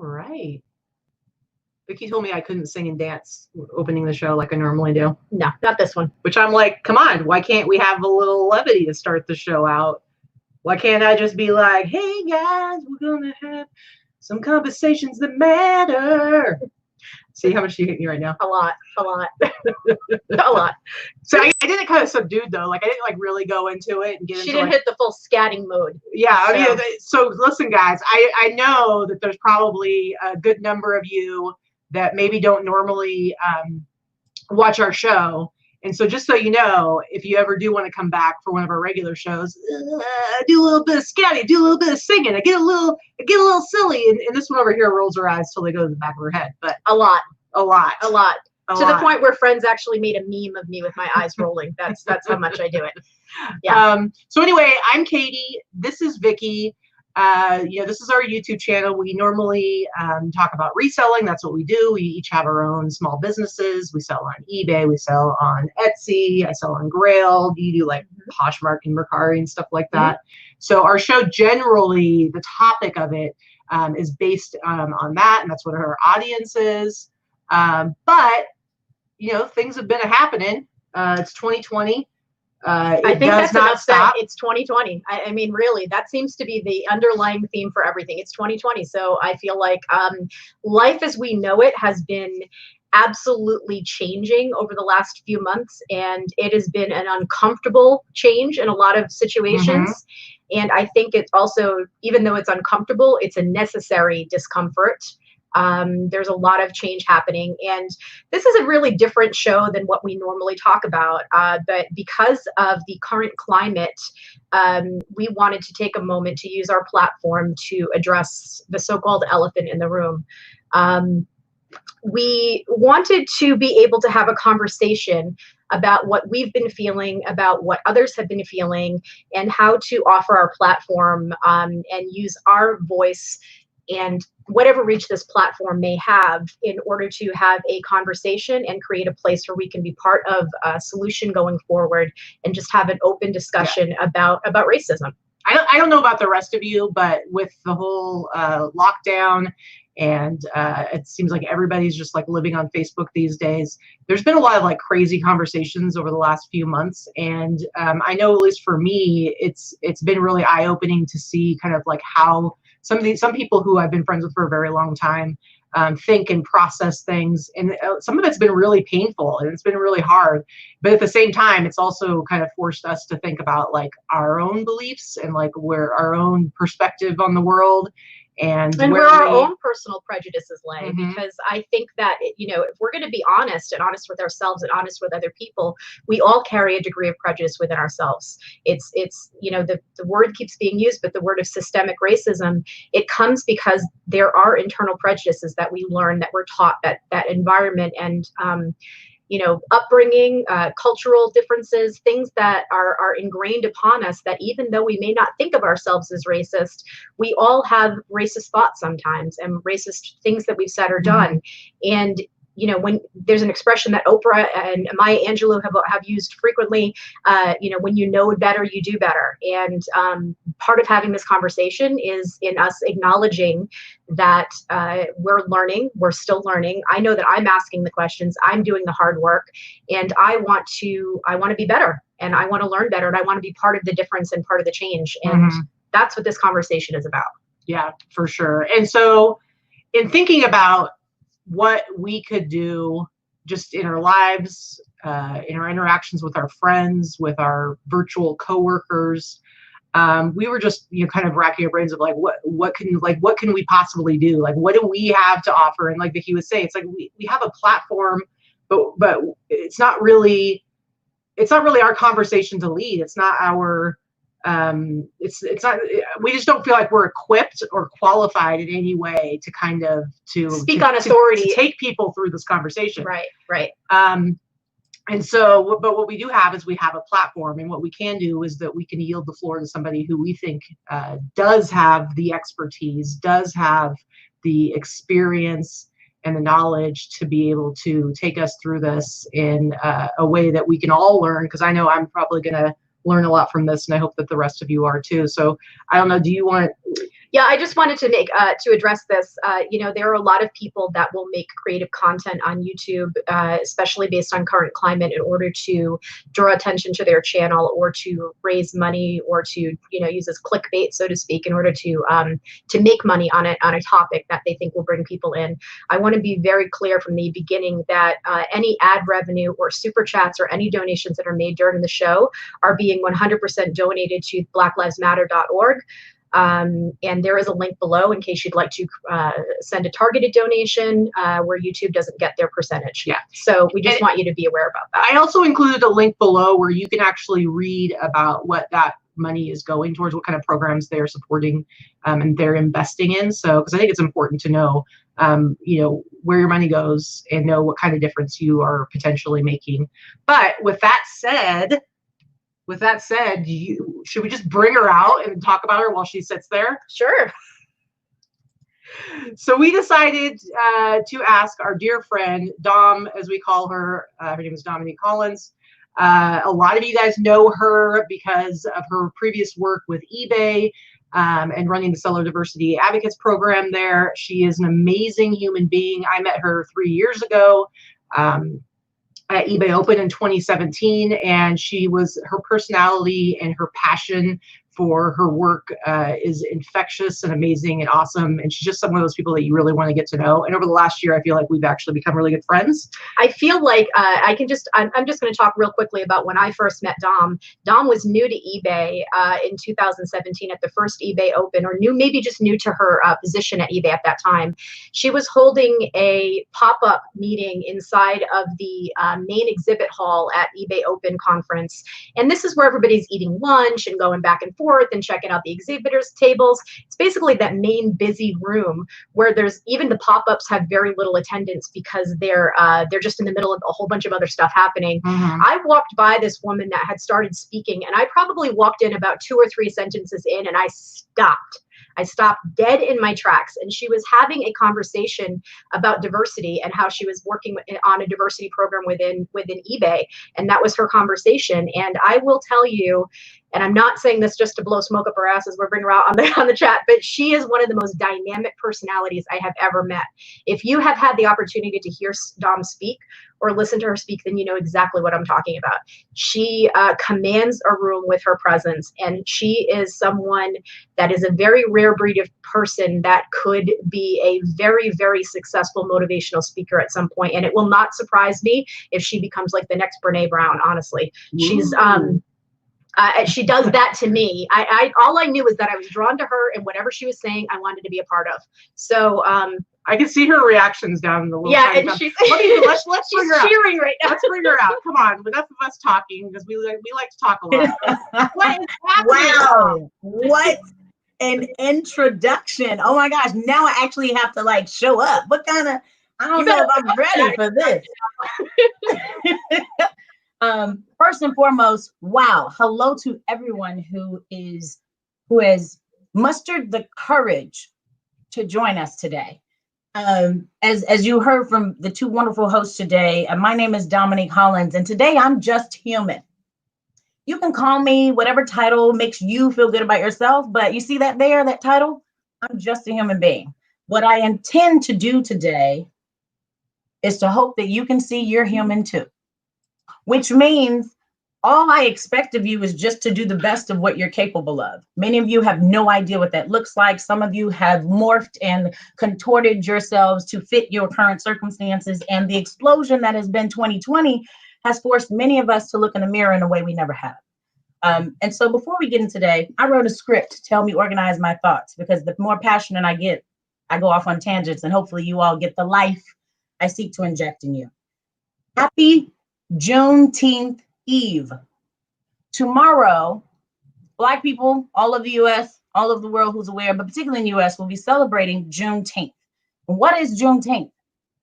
right. Vikki told me I couldn't sing and dance opening the show like I normally do. No, not this one. Which I'm like, come on, why can't we have a little levity to start the show out? Why can't I just be like, hey guys, we're gonna have some conversations that matter. See how much you hate me right now? A lot. A lot. So I did it kind of subdued though. Like I didn't like really go into it and get into She didn't hit the full scatting mode. Yeah. So. I mean, so listen guys, I know that there's probably a good number of you that maybe don't normally watch our show. And so just so you know, if you ever do want to come back for one of our regular shows, do a little bit of scatting, do a little bit of singing. I get a little silly. And this one over here rolls her eyes till they go to the back of her head. But a lot. The point where friends actually made a meme of me with my eyes rolling. That's how much I do it. Yeah. So anyway, I'm Katy. This is Vikki. This is our YouTube channel. We normally talk about reselling. That's what we do. We each have our own small businesses. We sell on eBay. We sell on Etsy. I sell on Grail. You do like Poshmark and Mercari and stuff like that. So our show generally, the topic of it is based on that, and that's what our audience is. But things have been happening. It's 2020. I think that's enough said. It's 2020. I mean, really, that seems to be the underlying theme for everything. It's 2020. So I feel like life as we know it has been absolutely changing over the last few months. And it has been an uncomfortable change in a lot of situations. And I think it's also, even though it's uncomfortable, it's a necessary discomfort. There's a lot of change happening, and this is a really different show than what we normally talk about. But because of the current climate, we wanted to take a moment to use our platform to address the so-called elephant in the room. We wanted to be able to have a conversation about what we've been feeling, about what others have been feeling, and how to offer our platform and use our voice and whatever reach this platform may have in order to have a conversation and create a place where we can be part of a solution going forward and just have an open discussion about racism. I don't know about the rest of you, but with the whole lockdown and it seems like everybody's just like living on Facebook these days, there's been a lot of like crazy conversations over the last few months. And I know, at least for me, it's been really eye-opening to see kind of like how some people who I've been friends with for a very long time think and process things. And some of it's been really painful and it's been really hard. But at the same time, it's also kind of forced us to think about like our own beliefs and like where our own perspective on the world and where our own personal prejudices lay. Because I think that, if we're going to be honest with ourselves and honest with other people, we all carry a degree of prejudice within ourselves. It's the word keeps being used, but the word of systemic racism, it comes because there are internal prejudices that we learn, that we're taught, that environment and upbringing, cultural differences, things that are ingrained upon us, that even though we may not think of ourselves as racist, we all have racist thoughts sometimes and racist things that we've said or done. And when there's an expression that Oprah and Maya Angelou have used frequently, when you know better, you do better. And part of having this conversation is in us acknowledging that we're learning, we're still learning. I know that I'm asking the questions, I'm doing the hard work, and I want to be better, and I want to learn better, and I want to be part of the difference and part of the change. And that's what this conversation is about. Yeah, for sure. And so in thinking about what we could do just in our lives, in our interactions with our friends, with our virtual coworkers, we were just kind of racking our brains of like what can we possibly do? Like what do we have to offer? And like Vikki was saying, it's like we have a platform, but it's not really our conversation to lead. It's not our it's not, we just don't feel like we're equipped or qualified in any way to kind of speak on authority, to take people through this conversation. Right. And so, but what we do have is we have a platform, and what we can do is that we can yield the floor to somebody who we think does have the expertise, does have the experience and the knowledge to be able to take us through this in a way that we can all learn, because I know I'm probably going to learn a lot from this, and I hope that the rest of you are too. So I don't know, do you want Yeah, I just wanted to make to address this. There are a lot of people that will make creative content on YouTube, especially based on current climate, in order to draw attention to their channel or to raise money or to use as clickbait, so to speak, in order to make money on a topic that they think will bring people in. I want to be very clear from the beginning that any ad revenue or super chats or any donations that are made during the show are being 100% donated to blacklivesmatter.org. And there is a link below in case you'd like to send a targeted donation where YouTube doesn't get their percentage. Yeah. So we just want you to be aware about that. I also included a link below where you can actually read about what that money is going towards, what kind of programs they're supporting and they're investing in. So, because I think it's important to know, where your money goes and know what kind of difference you are potentially making. But with that said, should we just bring her out and talk about her while she sits there? Sure. So we decided to ask our dear friend, Dom, as we call her. Her name is Dominique Hollins. A lot of you guys know her because of her previous work with eBay and running the Seller Diversity Advocates program there. She is an amazing human being. I met her 3 years ago at eBay Open in 2017, and her personality and her passion for her work is infectious and amazing and awesome. And she's just one of those people that you really want to get to know. And over the last year, I feel like we've actually become really good friends. I feel like I'm just going to talk real quickly about when I first met Dom. Dom was new to eBay in 2017 at the first eBay Open, or maybe just new to her position at eBay at that time. She was holding a pop-up meeting inside of the main exhibit hall at eBay Open conference. And this is where everybody's eating lunch and going back and forth and checking out the exhibitors tables. It's basically that main busy room where even the pop-ups have very little attendance because they're just in the middle of a whole bunch of other stuff happening. Mm-hmm. I walked by this woman that had started speaking, and I probably walked in about 2 or 3 sentences in, and I stopped. I stopped dead in my tracks, and she was having a conversation about diversity and how she was working on a diversity program within eBay, and that was her conversation. And I will tell you, and I'm not saying this just to blow smoke up her ass as we're bringing her out on the chat, but she is one of the most dynamic personalities I have ever met. If you have had the opportunity to hear Dom speak or listen to her speak, then you know exactly what I'm talking about. She commands a room with her presence, and she is someone that is a very rare breed of person that could be a very, very successful motivational speaker at some point. And it will not surprise me if she becomes like the next Brene Brown, honestly. She's she does that to me. All I knew was that I was drawn to her, and whatever she was saying, I wanted to be a part of. So I can see her reactions down in the little. Yeah, and she's let's bring her cheering right now. Let's bring her out. Come on, enough of us talking because we like to talk a lot. What is happening? Wow, what an introduction! Oh my gosh, now I actually have to show up. What kind of? I don't know if I'm ready for this. First and foremost, wow. Hello to everyone who has mustered the courage to join us today. As you heard from the 2 wonderful hosts today, my name is Dominique Hollins, and today I'm just human. You can call me whatever title makes you feel good about yourself, but you see that title? I'm just a human being. What I intend to do today is to hope that you can see you're human too. Which means all I expect of you is just to do the best of what you're capable of. Many of you have no idea what that looks like. Some of you have morphed and contorted yourselves to fit your current circumstances. And the explosion that has been 2020 has forced many of us to look in the mirror in a way we never have. And so before we get into today, I wrote a script to help me organize my thoughts, because the more passionate I get, I go off on tangents, and hopefully you all get the life I seek to inject in you. Happy Juneteenth Eve. Tomorrow, Black people, all of the US, all of the world who's aware, but particularly in the US, will be celebrating Juneteenth. What is Juneteenth?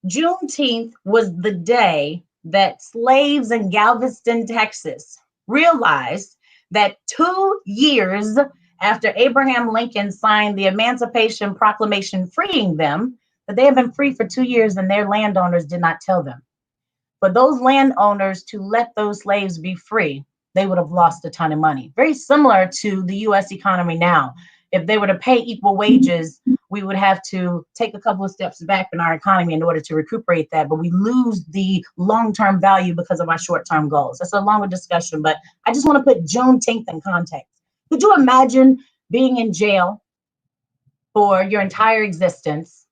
Juneteenth was the day that slaves in Galveston, Texas realized that 2 years after Abraham Lincoln signed the Emancipation Proclamation freeing them, that they had been free for 2 years and their landowners did not tell them. For those landowners to let those slaves be free, they would have lost a ton of money. Very similar to the US economy now. if they were to pay equal wages, we would have to take a couple of steps back in our economy in order to recuperate that. But we lose the long-term value because of our short-term goals. That's a longer discussion, but I just want to put Juneteenth in context. Could you imagine being in jail for your entire existence,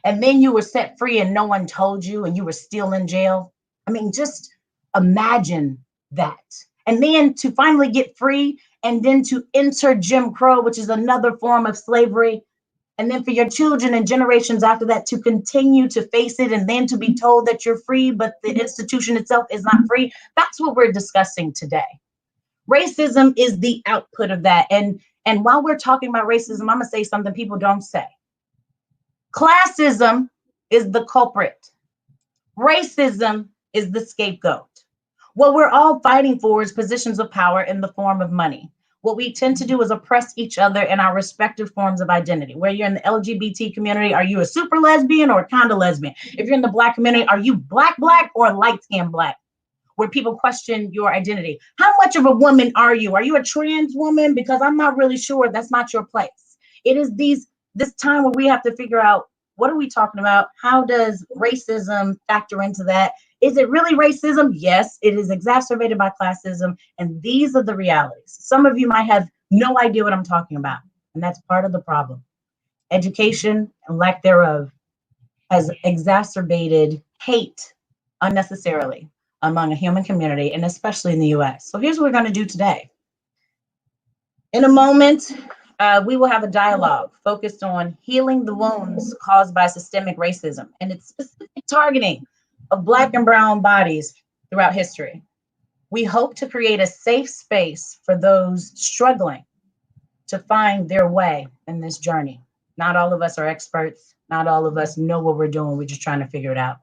and then you were set free and no one told you and you were still in jail? I mean, just imagine that. And then to finally get free and then to enter Jim Crow, which is another form of slavery. And then for your children and generations after that to continue to face it and then to be told that you're free, but the institution itself is not free. That's what we're discussing today. Racism is the output of that. And while we're talking about racism, I'm going to say something people don't say. Classism is the culprit. Racism is the scapegoat. What we're all fighting for is positions of power in the form of money. What we tend to do is oppress each other in our respective forms of identity. Where you're in the LGBT community, are you a super lesbian or a kind of lesbian? If you're in the Black community, are you black or light-skinned Black? Where people question your identity. How much of a woman are you? Are you a trans woman? Because I'm not really sure. That's not your place. It is this time where we have to figure out, what are we talking about? How does racism factor into that? Is it really racism? Yes, it is exacerbated by classism. And these are the realities. Some of you might have no idea what I'm talking about. And that's part of the problem. Education and lack thereof has exacerbated hate unnecessarily among a human community, and especially in the US. So here's what we're going to do today. In a moment, we will have a dialogue focused on healing the wounds caused by systemic racism and its specific targeting of Black and brown bodies throughout history. We hope to create a safe space for those struggling to find their way in this journey. Not all of us are experts. Not all of us know what we're doing. We're just trying to figure it out.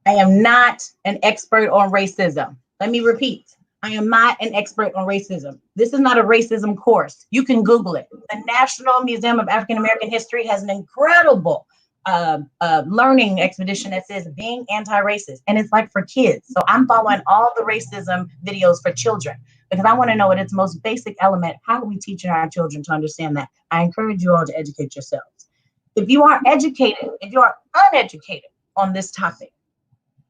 I am not an expert on racism. Let me repeat. I am not an expert on racism. This is not a racism course. You can Google it. The National Museum of African American History has an incredible learning expedition that says being anti-racist, and it's like for kids. So I'm following all the racism videos for children because I want to know at its most basic element, how are we teaching our children to understand that? I encourage you all to educate yourselves. If you are educated, if you are uneducated on this topic,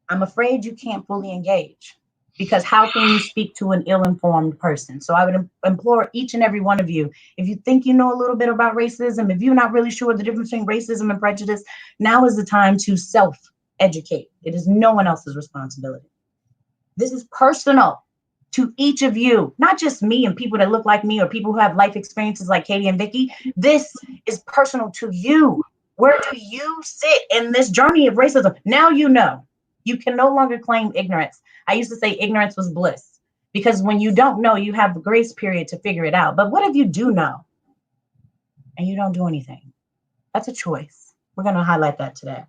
I'm afraid you can't fully engage, because how can you speak to an ill-informed person? So I would implore each and every one of you, if you think you know a little bit about racism, if you're not really sure the difference between racism and prejudice, now is the time to self-educate. It is no one else's responsibility. This is personal to each of you, not just me and people that look like me or people who have life experiences like Katy and Vikki. This is personal to you. Where do you sit in this journey of racism? Now you know. You can no longer claim ignorance. I used to say ignorance was bliss, because when you don't know, you have a grace period to figure it out. But what if you do know and you don't do anything? That's a choice. We're going to highlight that today.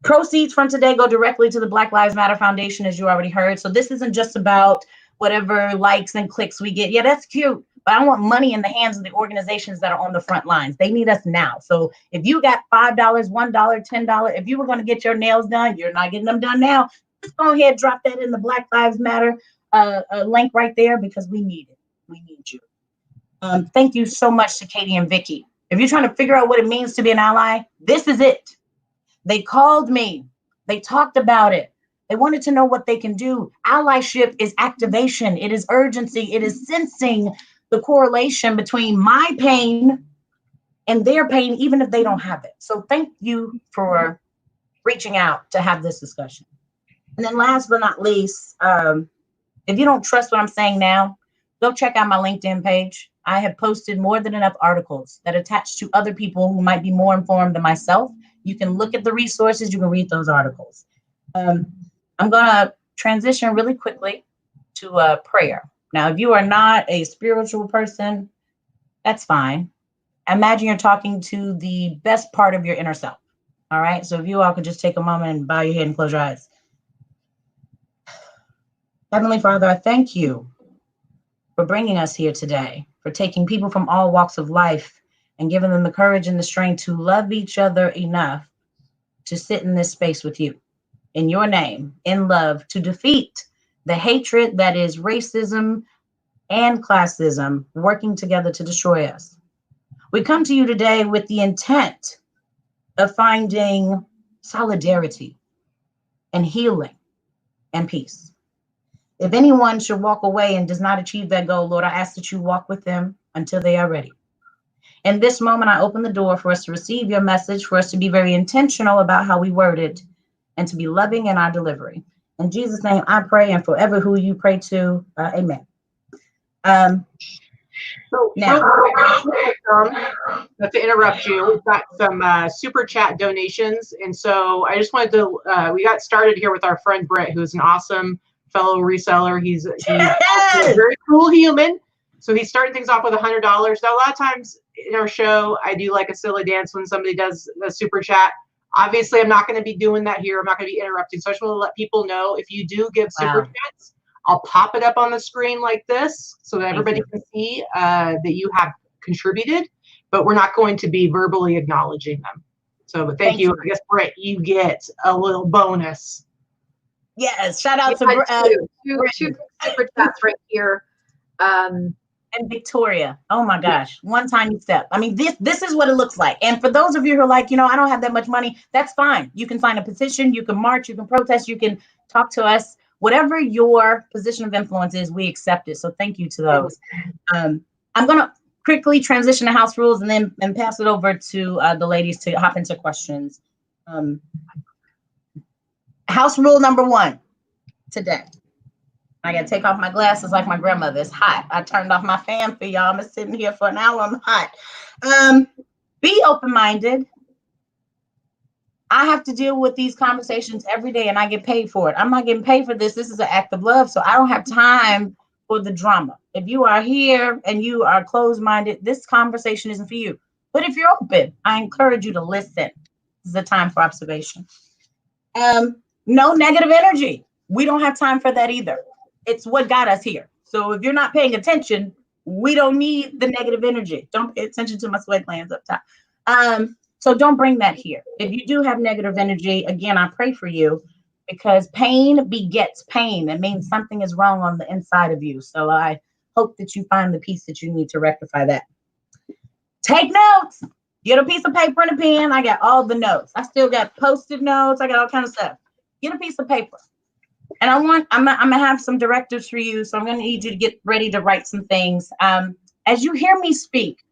Proceeds from today go directly to the Black Lives Matter Foundation, as you already heard. So this isn't just about whatever likes and clicks we get. Yeah, that's cute. But I want money in the hands of the organizations that are on the front lines. They need us now. So if you got $5, $1, $10, if you were going to get your nails done, you're not getting them done now. Just go ahead, drop that in the Black Lives Matter link right there, because we need it. We need you. Thank you so much to Katy and Vikki. If you're trying to figure out what it means to be an ally, this is it. They called me. They talked about it. They wanted to know what they can do. Allyship is activation. It is urgency. It is sensing the correlation between my pain and their pain, even if they don't have it. So thank you for reaching out to have this discussion. And then last but not least, if you don't trust what I'm saying now, go check out my LinkedIn page. I have posted more than enough articles that attach to other people who might be more informed than myself. You can look at the resources, you can read those articles. I'm gonna transition really quickly to prayer. Now, if you are not a spiritual person, that's fine. Imagine you're talking to the best part of your inner self. All right. So if you all could just take a moment and bow your head and close your eyes. Heavenly Father, I thank you for bringing us here today, for taking people from all walks of life and giving them the courage and the strength to love each other enough to sit in this space with you, in your name, in love, to defeat the hatred that is racism, and classism working together to destroy us. We come to you today with the intent of finding solidarity and healing and peace. If anyone should walk away and does not achieve that goal, Lord, I ask that you walk with them until they are ready. In this moment, I open the door for us to receive your message, for us to be very intentional about how we word it, and to be loving in our delivery. In Jesus' name, I pray, and forever who you pray to, amen. So now, not to interrupt you, we've got some super chat donations, and so I just wanted to. We got started here with our friend Britt, who's an awesome fellow reseller. He's a very cool human. So he's starting things off with $100. Now, a lot of times in our show, I do like a silly dance when somebody does a super chat. Obviously, I'm not going to be doing that here. I'm not going to be interrupting. So I just want to let people know, if you do give super chats, I'll pop it up on the screen like this so that everybody can see that you have contributed, but we're not going to be verbally acknowledging them. So, but thank you. I guess, Britt, you get a little bonus. Yes, shout out to two super chats right here. And Victoria. Oh my gosh, one tiny step. I mean, this is what it looks like. And for those of you who are like, I don't have that much money, that's fine. You can sign a petition, you can march, you can protest, you can talk to us. Whatever your position of influence is, we accept it. So thank you to those. I'm going to quickly transition to house rules and pass it over to the ladies to hop into questions. House rule number 1 today. I got to take off my glasses like my grandmother. It's hot. I turned off my fan for y'all. I'm sitting here for an hour. I'm hot. Be open-minded. I have to deal with these conversations every day, and I get paid for it. I'm not getting paid for this. This is an act of love, so I don't have time for the drama. If you are here and you are closed-minded, this conversation isn't for you. But if you're open, I encourage you to listen. This is a time for observation. No negative energy. We don't have time for that either. It's what got us here. So if you're not paying attention, we don't need the negative energy. Don't pay attention to my sweat glands up top. So don't bring that here. If you do have negative energy, again, I pray for you, because pain begets pain. It means something is wrong on the inside of you. So I hope that you find the piece that you need to rectify that. Take notes. Get a piece of paper and a pen. I got all the notes. I still got Post-it notes. I got all kinds of stuff. Get a piece of paper. And I'm gonna have some directives for you. So I'm gonna need you to get ready to write some things. As you hear me speak,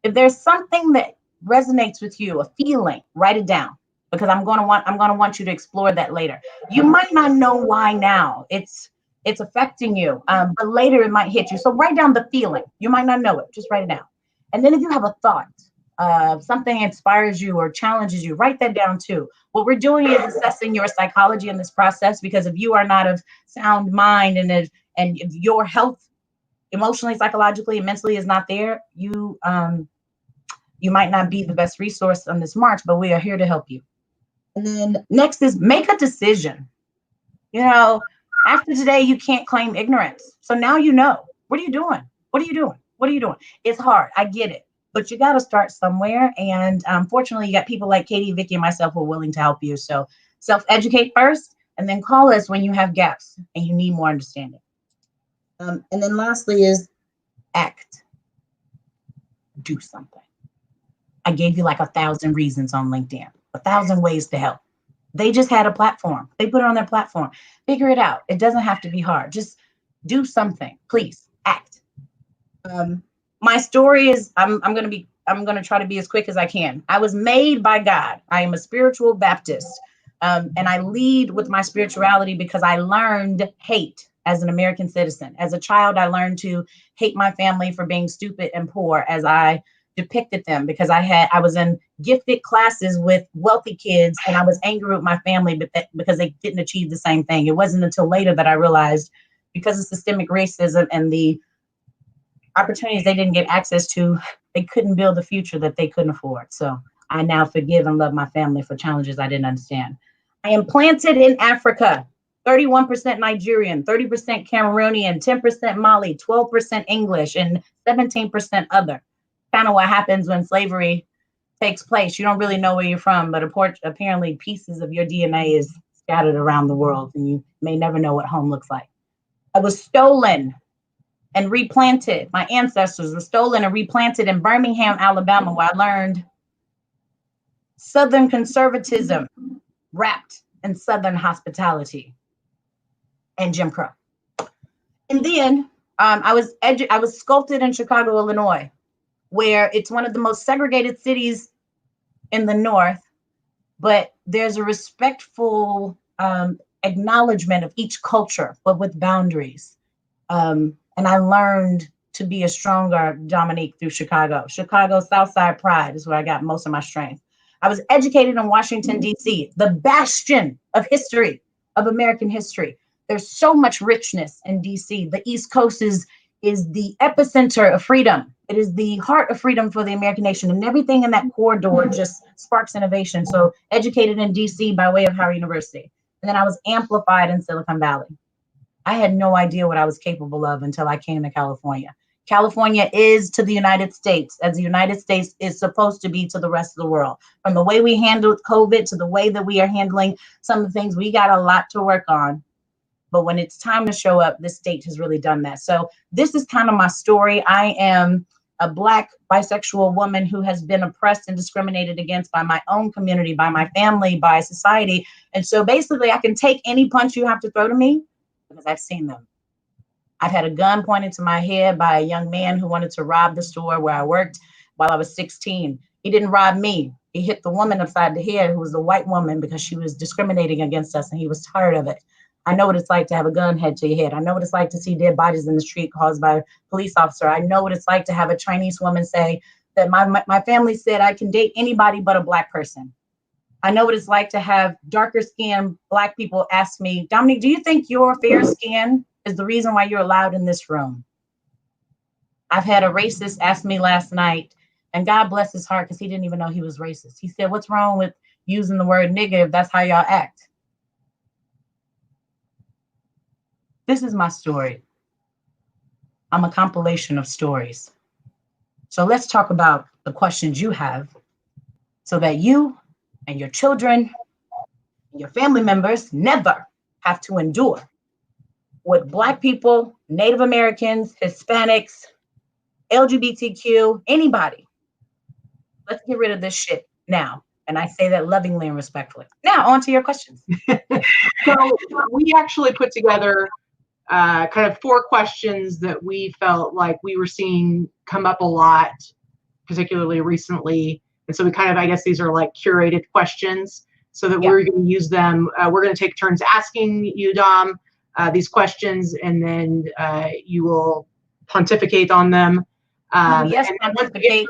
if there's something that resonates with you, a feeling, write it down, because I'm gonna want you to explore that later. You might not know why now it's affecting you, but later it might hit you. So write down the feeling. You might not know it, just write it down. And then if you have a thought, something inspires you or challenges you, write that down too. What we're doing is assessing your psychology in this process, because if you are not of sound mind and if your health emotionally, psychologically, and mentally is not there, you might not be the best resource on this march, but we are here to help you. And then next is make a decision. After today, you can't claim ignorance. So now you know. What are you doing? What are you doing? What are you doing? It's hard. I get it. But you got to start somewhere. And fortunately, you got people like Katy, Vikki, and myself who are willing to help you. So self-educate first, and then call us when you have gaps and you need more understanding. And then lastly is act. Do something. I gave you like 1,000 reasons on LinkedIn, 1,000 ways to help. They just had a platform. They put it on their platform. Figure it out. It doesn't have to be hard. Just do something. Please act. My story is, I'm going to try to be as quick as I can. I was made by God. I am a spiritual Baptist. And I lead with my spirituality because I learned hate as an American citizen. As a child, I learned to hate my family for being stupid and poor as I depicted them, because I was in gifted classes with wealthy kids, and I was angry with my family because they didn't achieve the same thing. It wasn't until later that I realized, because of systemic racism and the opportunities they didn't get access to, they couldn't build a future that they couldn't afford. So I now forgive and love my family for challenges I didn't understand. I am planted in Africa, 31% Nigerian, 30% Cameroonian, 10% Mali, 12% English, and 17% other. Kind of what happens when slavery takes place. You don't really know where you're from, but apparently pieces of your DNA is scattered around the world, and you may never know what home looks like. I was stolen and replanted. My ancestors were stolen and replanted in Birmingham, Alabama, where I learned Southern conservatism wrapped in Southern hospitality and Jim Crow. And then I was sculpted in Chicago, Illinois, where it's one of the most segregated cities in the North, but there's a respectful acknowledgement of each culture, but with boundaries. And I learned to be a stronger Dominique through Chicago. Chicago Southside pride is where I got most of my strength. I was educated in Washington, D.C., the bastion of history, of American history. There's so much richness in D.C. The East Coast is the epicenter of freedom. It is the heart of freedom for the American nation, and everything in that corridor just sparks innovation. So educated in D.C. by way of Howard University. And then I was amplified in Silicon Valley. I had no idea what I was capable of until I came to California. California is to the United States as the United States is supposed to be to the rest of the world. From the way we handled COVID to the way that we are handling some of the things, we got a lot to work on. But when it's time to show up, this state has really done that. So this is kind of my story. I am a Black bisexual woman who has been oppressed and discriminated against by my own community, by my family, by society. And so basically I can take any punch you have to throw to me because I've seen them. I've had a gun pointed to my head by a young man who wanted to rob the store where I worked while I was 16. He didn't rob me. He hit the woman upside the head, who was a white woman, because she was discriminating against us and he was tired of it. I know what it's like to have a gun head to your head. I know what it's like to see dead bodies in the street caused by a police officer. I know what it's like to have a Chinese woman say that my family said I can date anybody but a Black person. I know what it's like to have darker skinned Black people ask me, Dominique, do you think your fair skin is the reason why you're allowed in this room? I've had a racist ask me last night, and God bless his heart because he didn't even know he was racist. He said, what's wrong with using the word nigga if that's how y'all act? This is my story. I'm a compilation of stories. So let's talk about the questions you have so that you and your children and your family members never have to endure what Black people, Native Americans, Hispanics, LGBTQ, anybody. Let's get rid of this shit now. And I say that lovingly and respectfully. Now, on to your questions. So we actually put together kind of 4 questions that we felt like we were seeing come up a lot, particularly recently. And so we kind of, I guess these are like curated questions so that we're going to use them. We're going to take turns asking you, Dom, these questions, and then you will pontificate on them. Yes, pontificate.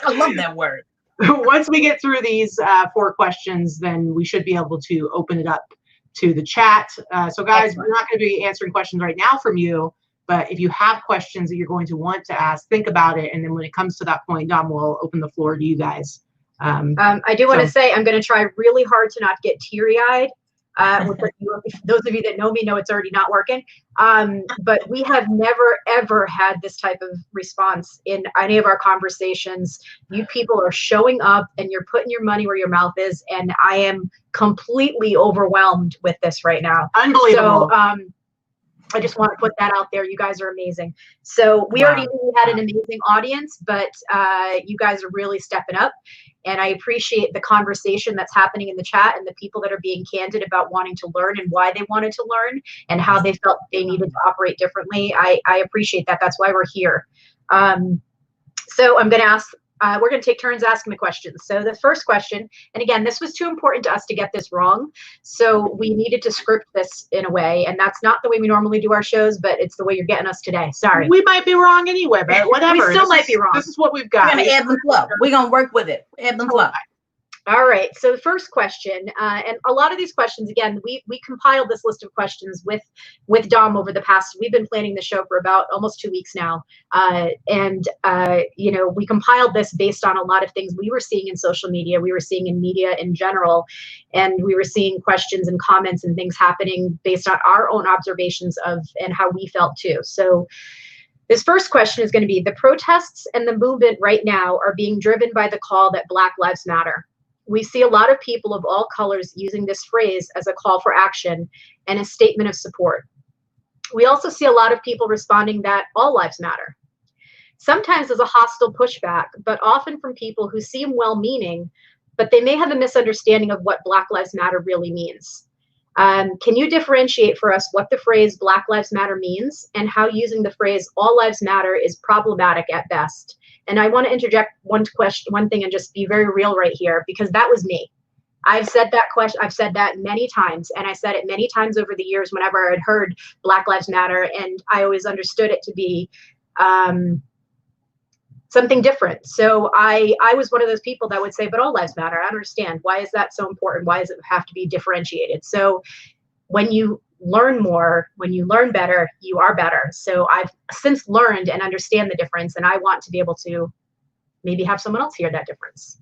I love that word. Once we get through these 4 questions, then we should be able to open it up to the chat. So guys, we're not going to be answering questions right now from you, but if you have questions that you're going to want to ask, think about it. And then when it comes to that point, Dom will open the floor to you guys. I do want to say I'm going to try really hard to not get teary-eyed. Those of you that know me know it's already not working. But we have never, ever had this type of response in any of our conversations. You people are showing up and you're putting your money where your mouth is. And I am completely overwhelmed with this right now. Unbelievable. So I just want to put that out there. You guys are amazing. So we already knew we had an amazing audience, but you guys are really stepping up. And I appreciate the conversation that's happening in the chat and the people that are being candid about wanting to learn and why they wanted to learn and how they felt they needed to operate differently. I appreciate that. That's why we're here. So I'm going to ask, we're going to take turns asking the questions. So the first question, and again, this was too important to us to get this wrong. So we needed to script this in a way, and that's not the way we normally do our shows, but it's the way you're getting us today. Sorry. We might be wrong anyway, but whatever. We still might be wrong. This is what we've got. We're going to ebb and flow. We're going to work with it. Ebb and flow. All right. So the first question, and a lot of these questions, again, we compiled this list of questions with Dom over the past. We've been planning the show for about almost 2 weeks now, you know, we compiled this based on a lot of things we were seeing in social media, we were seeing in media in general, and we were seeing questions and comments and things happening based on our own observations of and how we felt too. So this first question is going to be: the protests and the movement right now are being driven by the call that Black Lives Matter. We see a lot of people of all colors using this phrase as a call for action and a statement of support. We also see a lot of people responding that all lives matter. Sometimes as a hostile pushback, but often from people who seem well-meaning, but they may have a misunderstanding of what Black Lives Matter really means. Can you differentiate for us what the phrase Black Lives Matter means and how using the phrase all lives matter is problematic at best? And I want to interject one thing and just be very real right here, because that was me. I've said that many times, and I said it many times over the years whenever I had heard Black Lives Matter, and I always understood it to be something different. So I was one of those people that would say, but all lives matter. I don't understand. Why is that so important? Why does it have to be differentiated? So when you learn more, when you learn better, you are better. So I've since learned and understand the difference, and I want to be able to maybe have someone else hear that difference.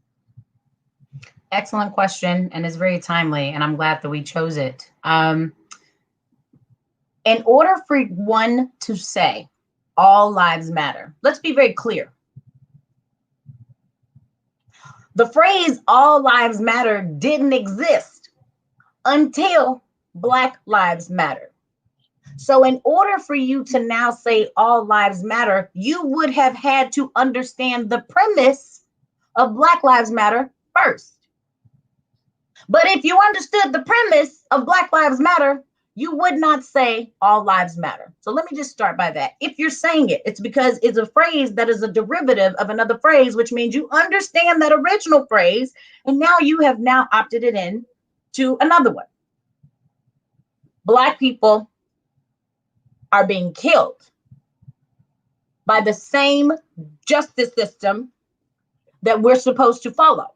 Excellent question, and it's very timely, and I'm glad that we chose it. In order for one to say all lives matter, let's be very clear. The phrase all lives matter didn't exist until Black Lives Matter. So in order for you to now say all lives matter, you would have had to understand the premise of Black Lives Matter first. But if you understood the premise of Black Lives Matter, you would not say all lives matter. So let me just start by that. If you're saying it, it's because it's a phrase that is a derivative of another phrase, which means you understand that original phrase, and now you have now opted it in to another one. Black people are being killed by the same justice system that we're supposed to follow.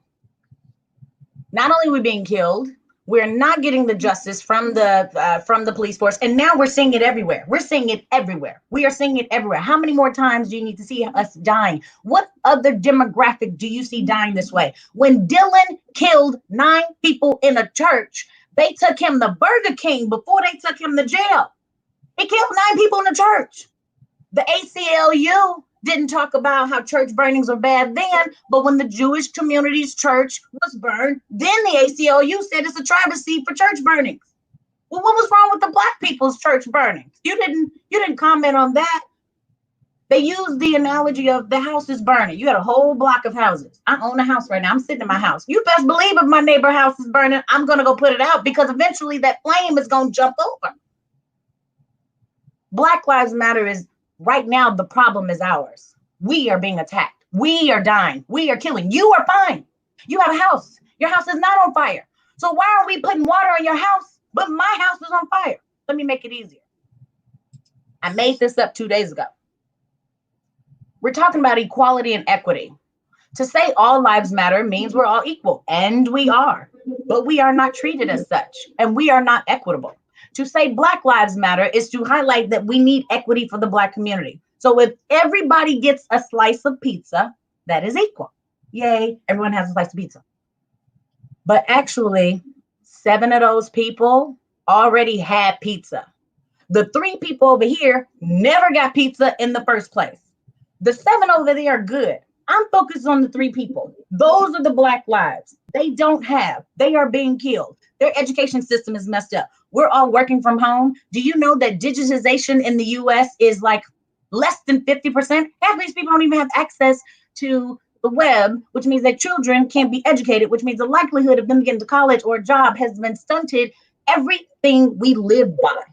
Not only are we being killed, we're not getting the justice from the police force, and now we're seeing it everywhere. We're seeing it everywhere. We are seeing it everywhere. How many more times do you need to see us dying? What other demographic do you see dying this way? When Dylan killed 9 people in a church, they took him to Burger King before they took him to jail. He killed 9 people in the church. The ACLU didn't talk about how church burnings are bad then, but when the Jewish community's church was burned, then the ACLU said it's a travesty for church burnings. Well, what was wrong with the Black people's church burnings? You didn't comment on that. They used the analogy of the house is burning. You got a whole block of houses. I own a house right now. I'm sitting in my house. You best believe if my neighbor house is burning, I'm going to go put it out, because eventually that flame is going to jump over. Black Lives Matter is right now, the problem is ours. We are being attacked. We are dying. We are killing. You are fine. You have a house. Your house is not on fire. So why are we putting water on your house, but my house is on fire? Let me make it easier. I made this up 2 days ago. We're talking about equality and equity. To say all lives matter means we're all equal, and we are, but we are not treated as such, and we are not equitable. To say Black Lives Matter is to highlight that we need equity for the Black community. So if everybody gets a slice of pizza, that is equal. Yay, everyone has a slice of pizza. But actually, 7 of those people already had pizza. The 3 people over here never got pizza in the first place. The 7 over there are good. I'm focused on the 3 people. Those are the Black lives. They don't have. They are being killed. Their education system is messed up. We're all working from home. Do you know that digitization in the US is like less than 50%? Half of these people don't even have access to the web, which means that children can't be educated, which means the likelihood of them getting to college or a job has been stunted. Everything we live by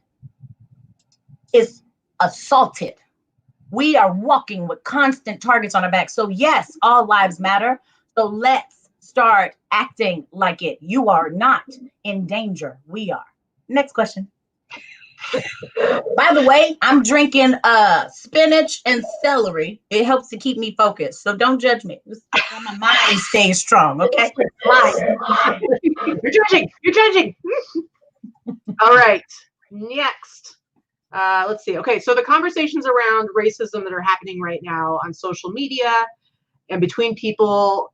is assaulted. We are walking with constant targets on our back. So yes, all lives matter. So let's start acting like it. You are not in danger. We are. Next question. By the way, I'm drinking spinach and celery. It helps to keep me focused. So don't judge me. My mind stays strong, okay? You're judging. You're judging. All right. Next. Let's see. Okay, so the conversations around racism that are happening right now on social media and between people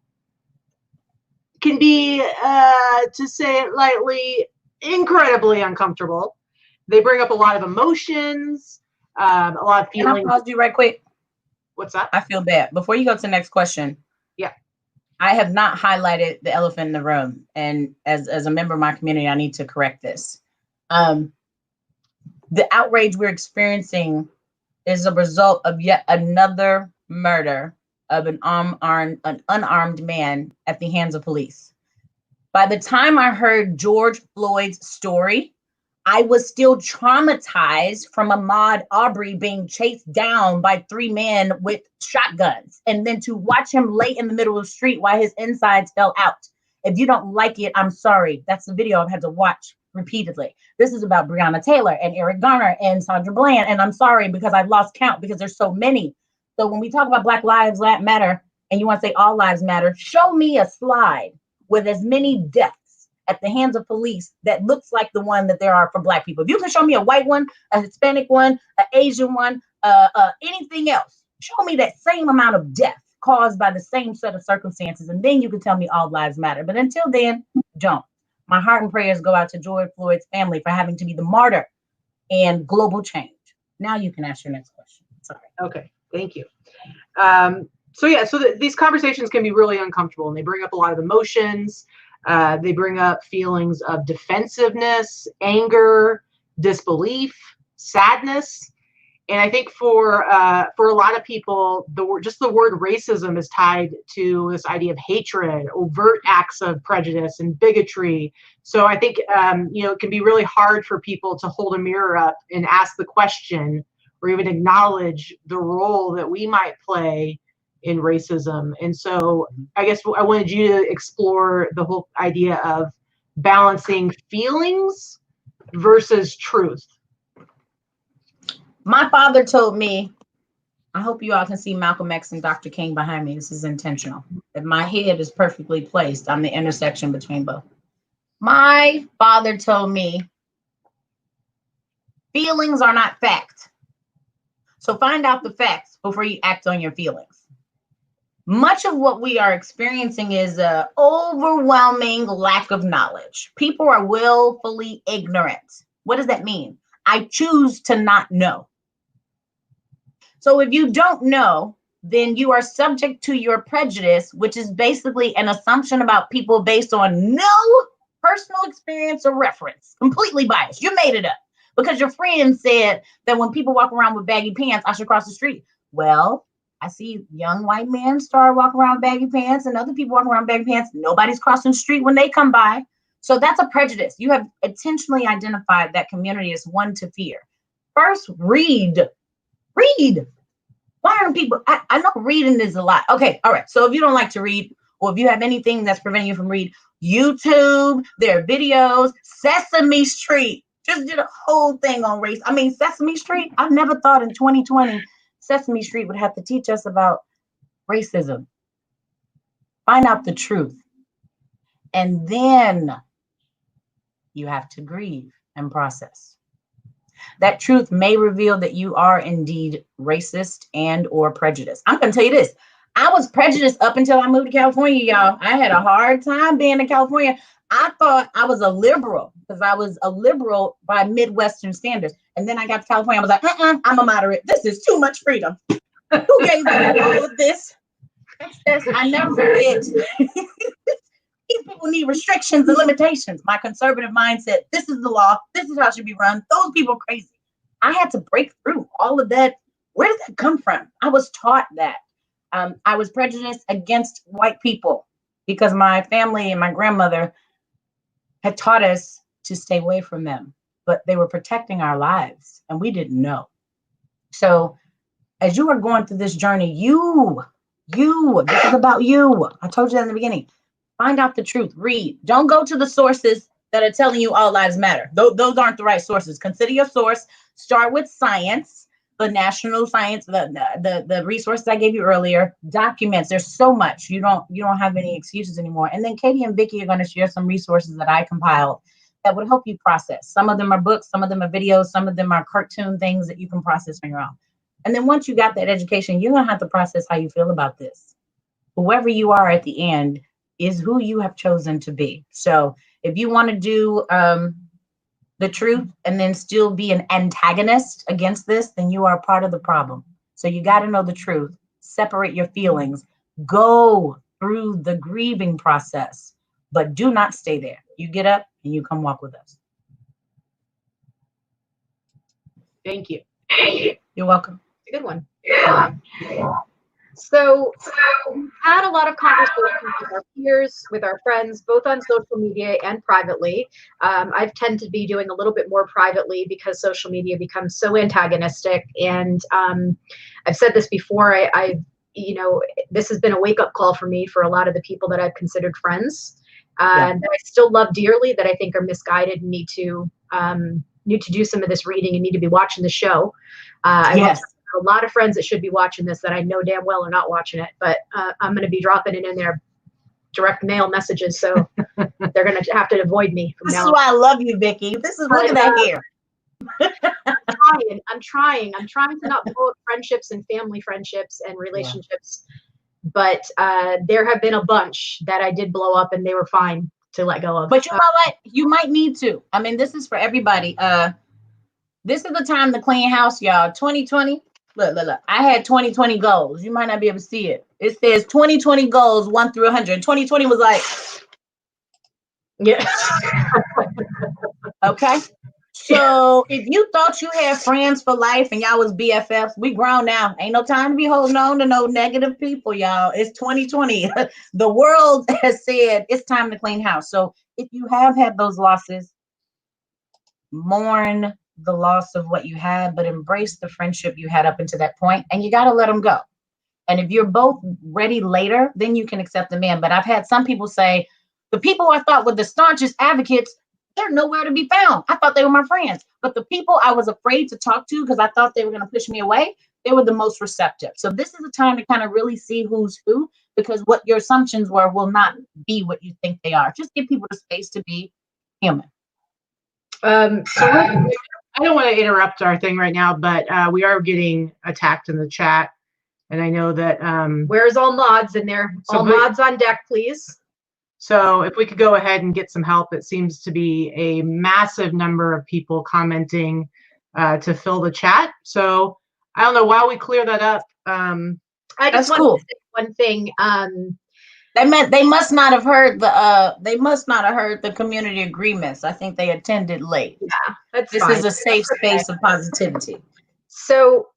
can be, to say it lightly, incredibly uncomfortable. They bring up a lot of emotions, a lot of feelings. Can I pause you right quick? What's that? I feel bad. Before you go to the next question. Yeah. I have not highlighted the elephant in the room. And as a member of my community, I need to correct this. The outrage we're experiencing is a result of yet another murder of an unarmed man at the hands of police. By the time I heard George Floyd's story, I was still traumatized from Ahmaud Arbery being chased down by 3 men with shotguns, and then to watch him lay in the middle of the street while his insides fell out. If you don't like it, I'm sorry. That's the video I've had to watch repeatedly. This is about Breonna Taylor and Eric Garner and Sandra Bland, and I'm sorry because I've lost count because there's so many. So when we talk about Black Lives Matter and you want to say all lives matter, show me a slide with as many deaths at the hands of police that looks like the one that there are for Black people. If you can show me a white one, a Hispanic one, an Asian one, anything else, show me that same amount of death caused by the same set of circumstances, and then you can tell me all lives matter. But until then, don't. My heart and prayers go out to George Floyd's family for having to be the martyr and global change. Now you can ask your next question. Sorry. Okay, thank you. So these conversations can be really uncomfortable, and they bring up a lot of emotions. They bring up feelings of defensiveness, anger, disbelief, sadness. And I think for a lot of people, the word racism is tied to this idea of hatred, overt acts of prejudice and bigotry. So I think it can be really hard for people to hold a mirror up and ask the question or even acknowledge the role that we might play in racism. And so I guess I wanted you to explore the whole idea of balancing feelings versus truth. My father told me, I hope you all can see Malcolm X and Dr. King behind me. This is intentional. If my head is perfectly placed, I'm the intersection between both. My father told me, feelings are not fact. So find out the facts before you act on your feelings. Much of what we are experiencing is an overwhelming lack of knowledge. People are willfully ignorant. What does that mean? I choose to not know. So if you don't know, then you are subject to your prejudice, which is basically an assumption about people based on no personal experience or reference. Completely biased. You made it up because your friend said that when people walk around with baggy pants, I should cross the street. Well, I see young white men start walking around baggy pants and other people walking around baggy pants. Nobody's crossing the street when they come by. So that's a prejudice. You have intentionally identified that community as one to fear. First, read. Why aren't people? I know reading is a lot. Okay, all right. So if you don't like to read, or if you have anything that's preventing you from reading, YouTube, there are videos. Sesame Street just did a whole thing on race. I mean, Sesame Street, I never thought in 2020 Sesame Street would have to teach us about racism. Find out the truth. And then you have to grieve and process. That truth may reveal that you are indeed racist and or prejudiced. I'm going to tell you this. I was prejudiced up until I moved to California, y'all. I had a hard time being in California. I thought I was a liberal because I was a liberal by Midwestern standards. And then I got to California. I was like, I'm a moderate. This is too much freedom. Who gave you all of this? I never forget. These people need restrictions and limitations. My conservative mindset, this is the law. This is how it should be run. Those people are crazy. I had to break through all of that. Where did that come from? I was taught that. I was prejudiced against white people because my family and my grandmother had taught us to stay away from them, but they were protecting our lives and we didn't know. So as you are going through this journey, this is about you. I told you that in the beginning. Find out the truth. Read. Don't go to the sources that are telling you all lives matter. Those aren't the right sources. Consider your source. Start with science, the national science, the resources I gave you earlier. Documents. There's so much. You don't have any excuses anymore. And then Katy and Vikki are going to share some resources that I compiled that would help you process. Some of them are books. Some of them are videos. Some of them are cartoon things that you can process on your own. And then once you got that education, you're going to have to process how you feel about this. Whoever you are at the end is who you have chosen to be. So if you want to do the truth and then still be an antagonist against this, then you are part of the problem. So you got to know the truth, separate your feelings, go through the grieving process, but do not stay there. You get up and you come walk with us. Thank you. You're welcome. It's a good one. So we've had a lot of conversations with our peers, with our friends, both on social media and privately. I've tended to be doing a little bit more privately because social media becomes so antagonistic. And I've said this before, this has been a wake-up call for me for a lot of the people that I've considered friends, that I still love dearly, that I think are misguided and need to do some of this reading and need to be watching the show. Yes. A lot of friends that should be watching this that I know damn well are not watching it, but I'm going to be dropping it in their direct mail messages, so they're going to have to avoid me from now on. This is why I love you, Vikki. This is look at that here. I'm trying to not blow up friendships and family friendships and relationships, but there have been a bunch that I did blow up and they were fine to let go of. But you know what? You might need to. I mean, this is for everybody. This is the time to clean house, y'all. 2020. Look. I had 2020 goals. You might not be able to see it. It says 2020 goals 1 through 100. 2020 was like, yeah. Okay. So if you thought you had friends for life and y'all was BFFs, we grown now. Ain't no time to be holding on to no negative people, y'all. It's 2020. The world has said it's time to clean house. So if you have had those losses, mourn the loss of what you had, but embrace the friendship you had up until that point, and you got to let them go. And if you're both ready later, then you can accept them in. But I've had some people say, the people I thought were the staunchest advocates, they're nowhere to be found. I thought they were my friends. But the people I was afraid to talk to because I thought they were going to push me away, they were the most receptive. So this is a time to kind of really see who's who, because what your assumptions were will not be what you think they are. Just give people the space to be human. I don't want to interrupt our thing right now, but we are getting attacked in the chat. And I know that where's all mods in there? All mods on deck, please. So if we could go ahead and get some help, it seems to be a massive number of people commenting to fill the chat. So I don't know, while we clear that up. I just want to say one thing. They must not have heard the community agreements. I think they attended late. Yeah, this fine. Is a safe space of positivity. So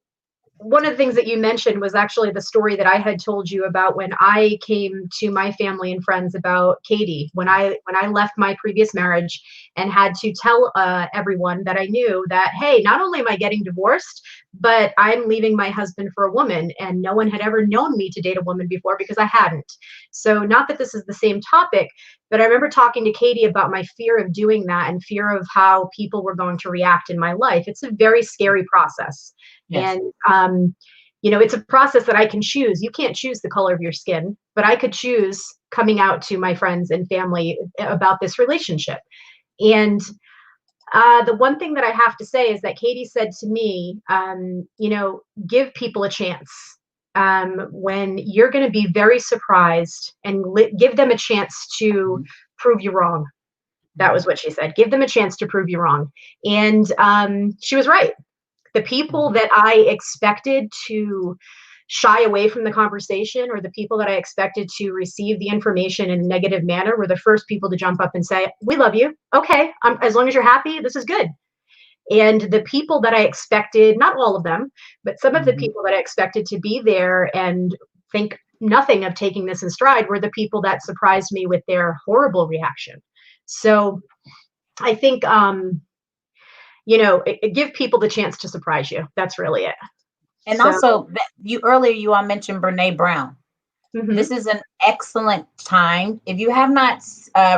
one of the things that you mentioned was actually the story that I had told you about when I came to my family and friends about Katy, when I left my previous marriage and had to tell everyone that I knew that, hey, not only am I getting divorced, but I'm leaving my husband for a woman, and no one had ever known me to date a woman before because I hadn't. So not that this is the same topic, but I remember talking to Katy about my fear of doing that and fear of how people were going to react in my life. It's a very scary process. Yes. And, it's a process that I can choose. You can't choose the color of your skin, but I could choose coming out to my friends and family about this relationship. And the one thing that I have to say is that Katy said to me, give people a chance. When you're going to be very surprised, and give them a chance to prove you wrong. That was what she said. Give them a chance to prove you wrong. And she was right. The people that I expected to shy away from the conversation, or the people that I expected to receive the information in a negative manner, were the first people to jump up and say, we love you. Okay, as long as you're happy, this is good. And the people that I expected, not all of them, but some of the people that I expected to be there and think nothing of taking this in stride, were the people that surprised me with their horrible reaction. So I think, give people the chance to surprise you. That's really it. And also, you all mentioned Brene Brown. Mm-hmm. This is an excellent time. If you have not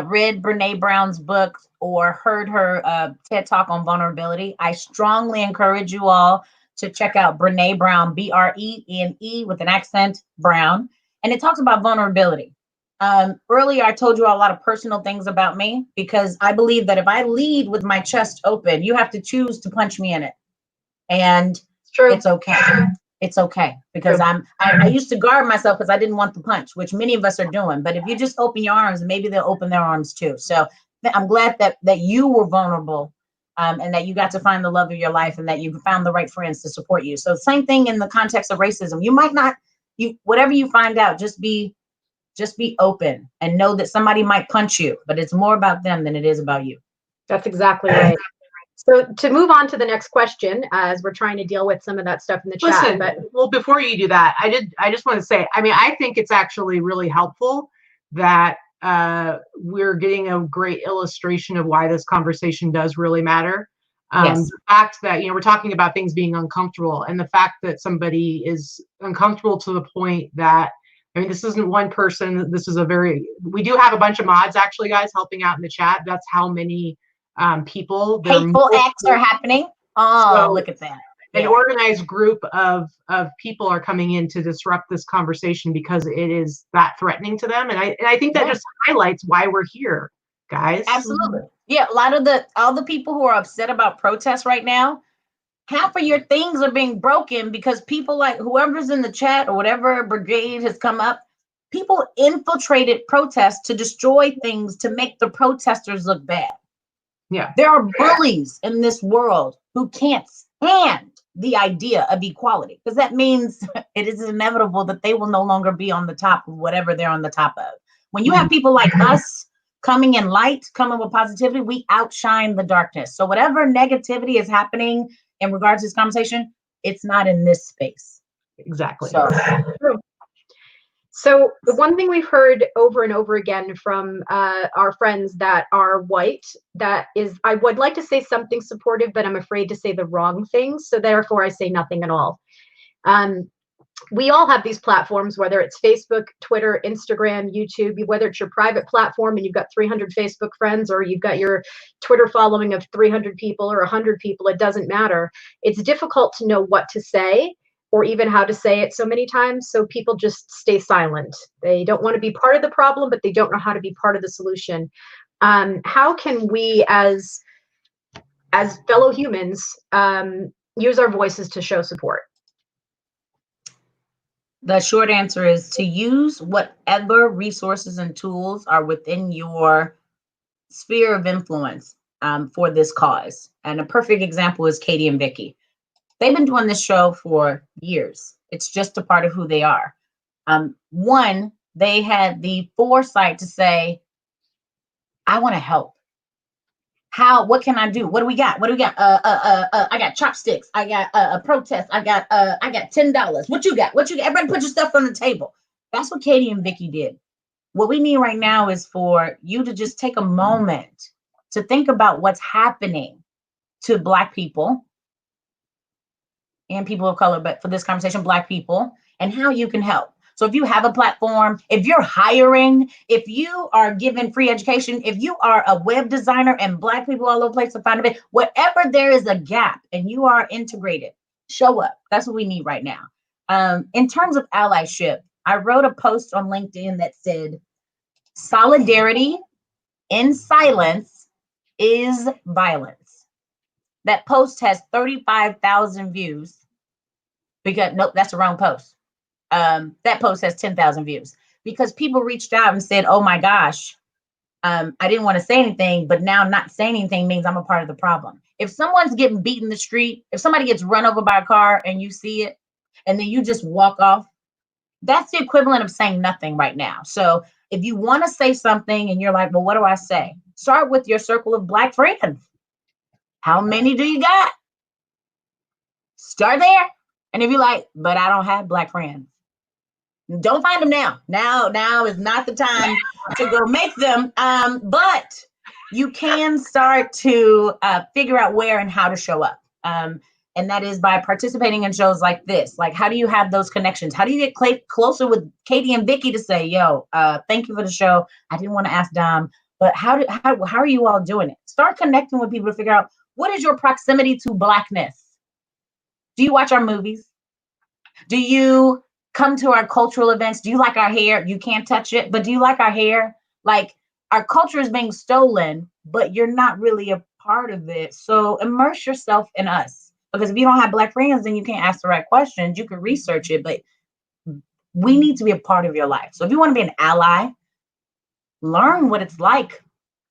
read Brene Brown's book or heard her TED Talk on vulnerability, I strongly encourage you all to check out Brene Brown, Brene with an accent, Brown. And it talks about vulnerability. Earlier, I told you a lot of personal things about me, because I believe that if I lead with my chest open, you have to choose to punch me in it. And it's okay. It's okay, because I used to guard myself because I didn't want the punch, which many of us are doing. But if you just open your arms, maybe they'll open their arms too. So I'm glad that you were vulnerable, and that you got to find the love of your life, and that you found the right friends to support you. So same thing in the context of racism. You might not, whatever you find out, just be open and know that somebody might punch you, but it's more about them than it is about you. That's exactly right. So to move on to the next question, as we're trying to deal with some of that stuff in the chat. But well, before you do that, I just want to say, I mean, I think it's actually really helpful that we're getting a great illustration of why this conversation does really matter. Yes. The fact that, we're talking about things being uncomfortable, and the fact that somebody is uncomfortable to the point that, I mean, this isn't one person. This is we do have a bunch of mods actually, guys, helping out in the chat. That's how many people. Hateful acts are happening. Oh, so look at that. An organized group of people are coming in to disrupt this conversation because it is that threatening to them. And I think that just highlights why we're here, guys. Absolutely. Yeah, a lot of all the people who are upset about protests right now, half of your things are being broken because people like whoever's in the chat or whatever brigade has come up, people infiltrated protests to destroy things to make the protesters look bad. Yeah. There are bullies in this world who can't stand the idea of equality, because that means it is inevitable that they will no longer be on the top of whatever they're on the top of. When you have people like us coming in light, coming with positivity, we outshine the darkness. So whatever negativity is happening in regards to this conversation, it's not in this space. Exactly. So the one thing we've heard over and over again from our friends that are white, that is, I would like to say something supportive, but I'm afraid to say the wrong things. So therefore I say nothing at all. We all have these platforms, whether it's Facebook, Twitter, Instagram, YouTube, whether it's your private platform and you've got 300 Facebook friends, or you've got your Twitter following of 300 people or 100 people, it doesn't matter. It's difficult to know what to say or even how to say it so many times. So people just stay silent. They don't want to be part of the problem, but they don't know how to be part of the solution. How can we as fellow humans use our voices to show support? The short answer is to use whatever resources and tools are within your sphere of influence for this cause. And a perfect example is Katy and Vikki. They've been doing this show for years. It's just a part of who they are. One, they had the foresight to say, I want to help. What can I do? What do we got? I got chopsticks. I got a protest. I got $10. What you got? Everybody put your stuff on the table. That's what Katy and Vikki did. What we need right now is for you to just take a moment to think about what's happening to Black people and people of color, but for this conversation, Black people, and how you can help. So if you have a platform, if you're hiring, if you are giving free education, if you are a web designer and Black people all over the place to find a bit, whatever there is a gap and you are integrated, show up. That's what we need right now. In terms of allyship, I wrote a post on LinkedIn that said, solidarity in silence is violence. That post has 35,000 views. Because nope, that's the wrong post. That post has 10,000 views because people reached out and said, oh my gosh, I didn't want to say anything, but now not saying anything means I'm a part of the problem. If someone's getting beat in the street, if somebody gets run over by a car and you see it, and then you just walk off, that's the equivalent of saying nothing right now. So if you want to say something and you're like, well, what do I say? Start with your circle of Black friends. How many do you got? Start there. And if you're like, but I don't have Black friends, don't find them now. Now is not the time to go make them. But you can start to figure out where and how to show up. And that is by participating in shows like this. Like, how do you have those connections? How do you get closer with Katy and Vikki to say, yo, thank you for the show. I didn't want to ask Dom, but how are you all doing it? Start connecting with people to figure out what is your proximity to Blackness. Do you watch our movies? Do you come to our cultural events? Do you like our hair? You can't touch it, but do you like our hair? Like, our culture is being stolen, but you're not really a part of it. So immerse yourself in us. Because if you don't have Black friends, then you can't ask the right questions. You can research it, but we need to be a part of your life. So if you want to be an ally, learn what it's like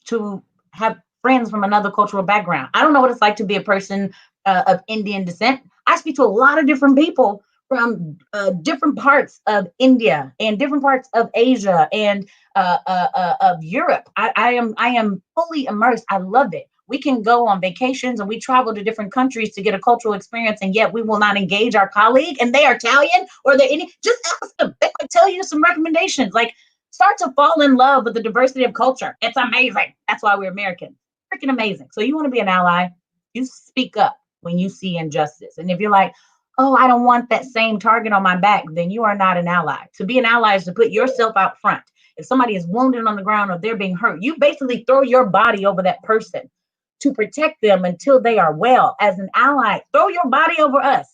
to have friends from another cultural background. I don't know what it's like to be a person of Indian descent. I speak to a lot of different people from different parts of India and different parts of Asia and of Europe. I am fully immersed. I love it. We can go on vacations and we travel to different countries to get a cultural experience, and yet we will not engage our colleague, and they are Italian or they're any. Just ask them. They might tell you some recommendations. Like, start to fall in love with the diversity of culture. It's amazing. That's why we're American. Freaking amazing. So you want to be an ally? You speak up when you see injustice. And if you're like, oh, I don't want that same target on my back, then you are not an ally. To be an ally is to put yourself out front. If somebody is wounded on the ground or they're being hurt, you basically throw your body over that person to protect them until they are well. As an ally, throw your body over us.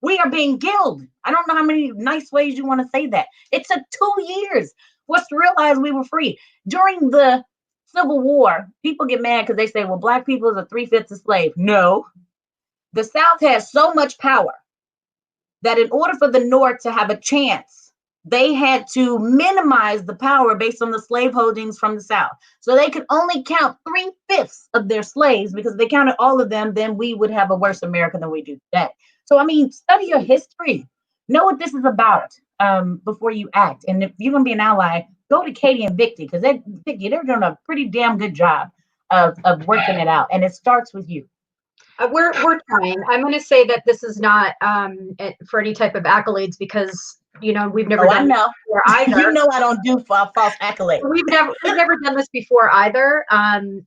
We are being killed. I don't know how many nice ways you want to say that. It took 2 years for us to realize we were free. During the Civil War, people get mad because they say, well, Black people are 3/5 of slaves. No, the South has so much power that in order for the North to have a chance, they had to minimize the power based on the slave holdings from the South. So they could only count 3/5 of their slaves, because if they counted all of them, then we would have a worse America than we do today. So, I mean, study your history. Know what this is about before you act. And if you're going to be an ally, go to Katy and Vikki, because they're doing a pretty damn good job of working it out. And it starts with you. We're trying. I'm going to say that this is not for any type of accolades, because we've never done this before either. You know, I don't do false accolades. We've never done this before either. And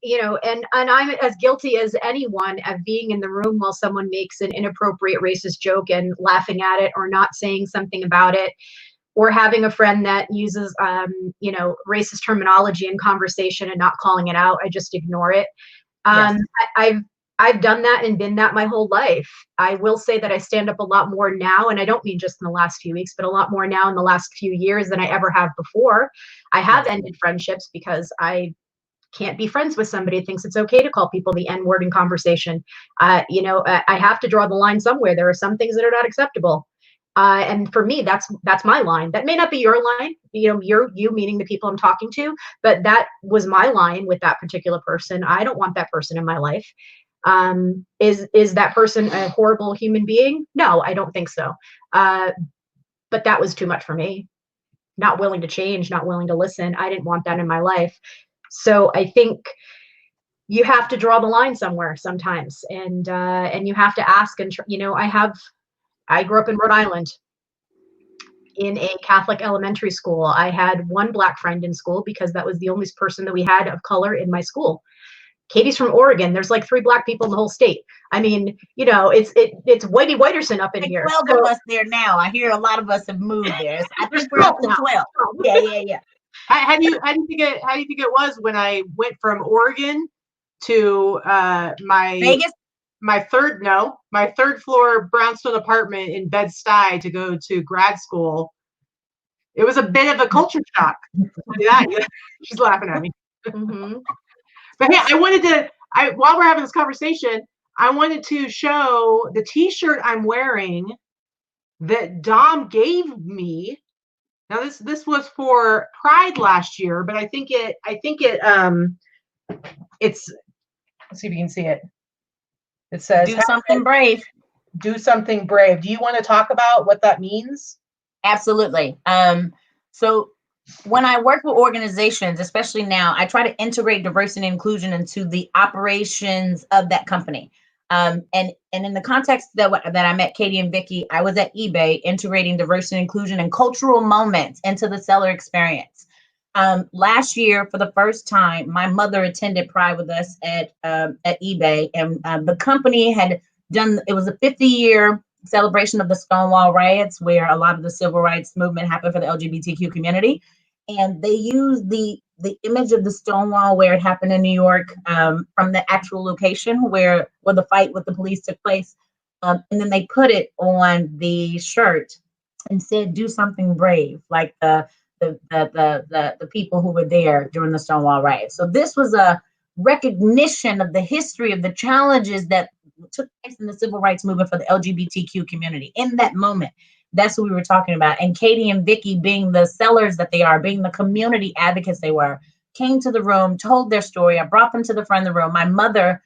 I'm as guilty as anyone of being in the room while someone makes an inappropriate racist joke and laughing at it, or not saying something about it, or having a friend that uses racist terminology in conversation and not calling it out. I just ignore it. Yes. I've done that and been that my whole life. I will say that I stand up a lot more now, and I don't mean just in the last few weeks, but a lot more now in the last few years than I ever have before. I have ended friendships because I can't be friends with somebody who thinks it's okay to call people the N-word in conversation. I have to draw the line somewhere. There are some things that are not acceptable. And for me, that's my line. That may not be your line, you meaning the people I'm talking to, but that was my line with that particular person. I don't want that person in my life. Is that person a horrible human being? No, I don't think so. But that was too much for me. Not willing to change, not willing to listen. I didn't want that in my life. So I think you have to draw the line somewhere sometimes, and you have to ask. And I grew up in Rhode Island in a Catholic elementary school. I had one Black friend in school because that was the only person that we had of color in my school. Katy's from Oregon. There's like 3 Black people in the whole state. I mean, it's Whitey Whiterson up in here. 12 of us there now. I hear a lot of us have moved there. I think we're up to 12. Yeah. How do you think it was when I went from Oregon to Vegas? My third floor brownstone apartment in Bed-Stuy to go to grad school? It was a bit of a culture shock. Yeah, she's laughing at me. Mm-hmm. But yeah, while we're having this conversation, I wanted to show the T-shirt I'm wearing that Dom gave me. Now this was for Pride last year, but I think it's, let's see if you can see it. It says, do something brave. Do something brave. Do you want to talk about what that means? Absolutely. So when I work with organizations, especially now, I try to integrate diversity and inclusion into the operations of that company. And in the context that I met Katy and Vikki, I was at eBay integrating diversity and inclusion and cultural moments into the seller experience. Last year, for the first time, my mother attended Pride with us at eBay, and the company had done, it was a 50-year celebration of the Stonewall riots, where a lot of the civil rights movement happened for the LGBTQ community. And they used the image of the Stonewall, where it happened in New York, from the actual location where the fight with the police took place. And then they put it on the shirt and said, do something brave, like the people who were there during the Stonewall riots. So this was a recognition of the history of the challenges that took place in the civil rights movement for the LGBTQ community in that moment. That's what we were talking about. And Katy and Vikki, being the sellers that they are, being the community advocates they were, came to the room, told their story. I brought them to the front of the room. My mother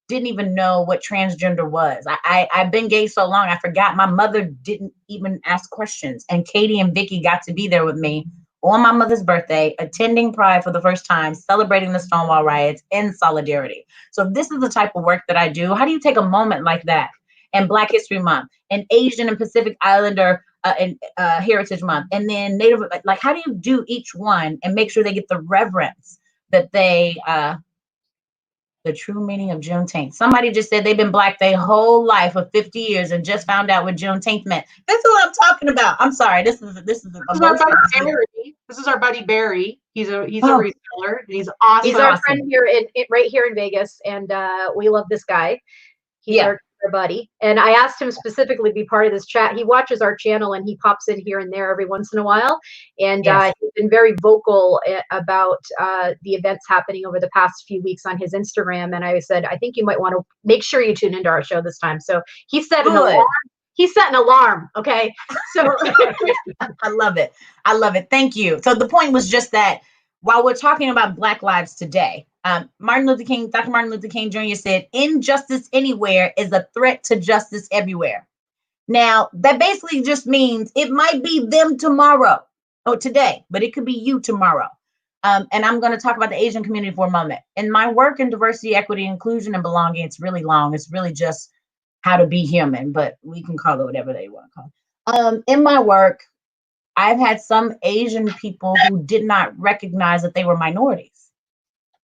didn't even know what transgender was. I've been gay so long, I forgot. My mother didn't even ask questions. And Katy and Vikki got to be there with me on my mother's birthday, attending Pride for the first time, celebrating the Stonewall riots in solidarity. So if this is the type of work that I do, how do you take a moment like that and Black History Month and Asian and Pacific Islander and Heritage Month, and then Native, like how do you do each one and make sure they get the reverence that they, the true meaning of Juneteenth. Somebody just said they've been Black their whole life for 50 years and just found out what Juneteenth meant. That's what I'm talking about. I'm sorry. This is our buddy Barry. This is our buddy Barry. He's a reseller. And he's awesome. He's our friend here right here in Vegas, and we love this guy. He's our buddy, and I asked him specifically to be part of this chat. He watches our channel and he pops in here and there every once in a while, and he's been very vocal about the events happening over the past few weeks on his Instagram. And I said, I think you might want to make sure you tune into our show this time. So he set an alarm. He set an alarm. Okay, so I love it. I love it. Thank you. So the point was just that while we're talking about Black lives today, Dr. Martin Luther King Jr. said, injustice anywhere is a threat to justice everywhere. Now, that basically just means it might be them tomorrow or today, but it could be you tomorrow. And I'm going to talk about the Asian community for a moment. In my work in diversity, equity, inclusion, and belonging, it's really long. It's really just how to be human, but we can call it whatever they want to call it. In my work, I've had some Asian people who did not recognize that they were minorities.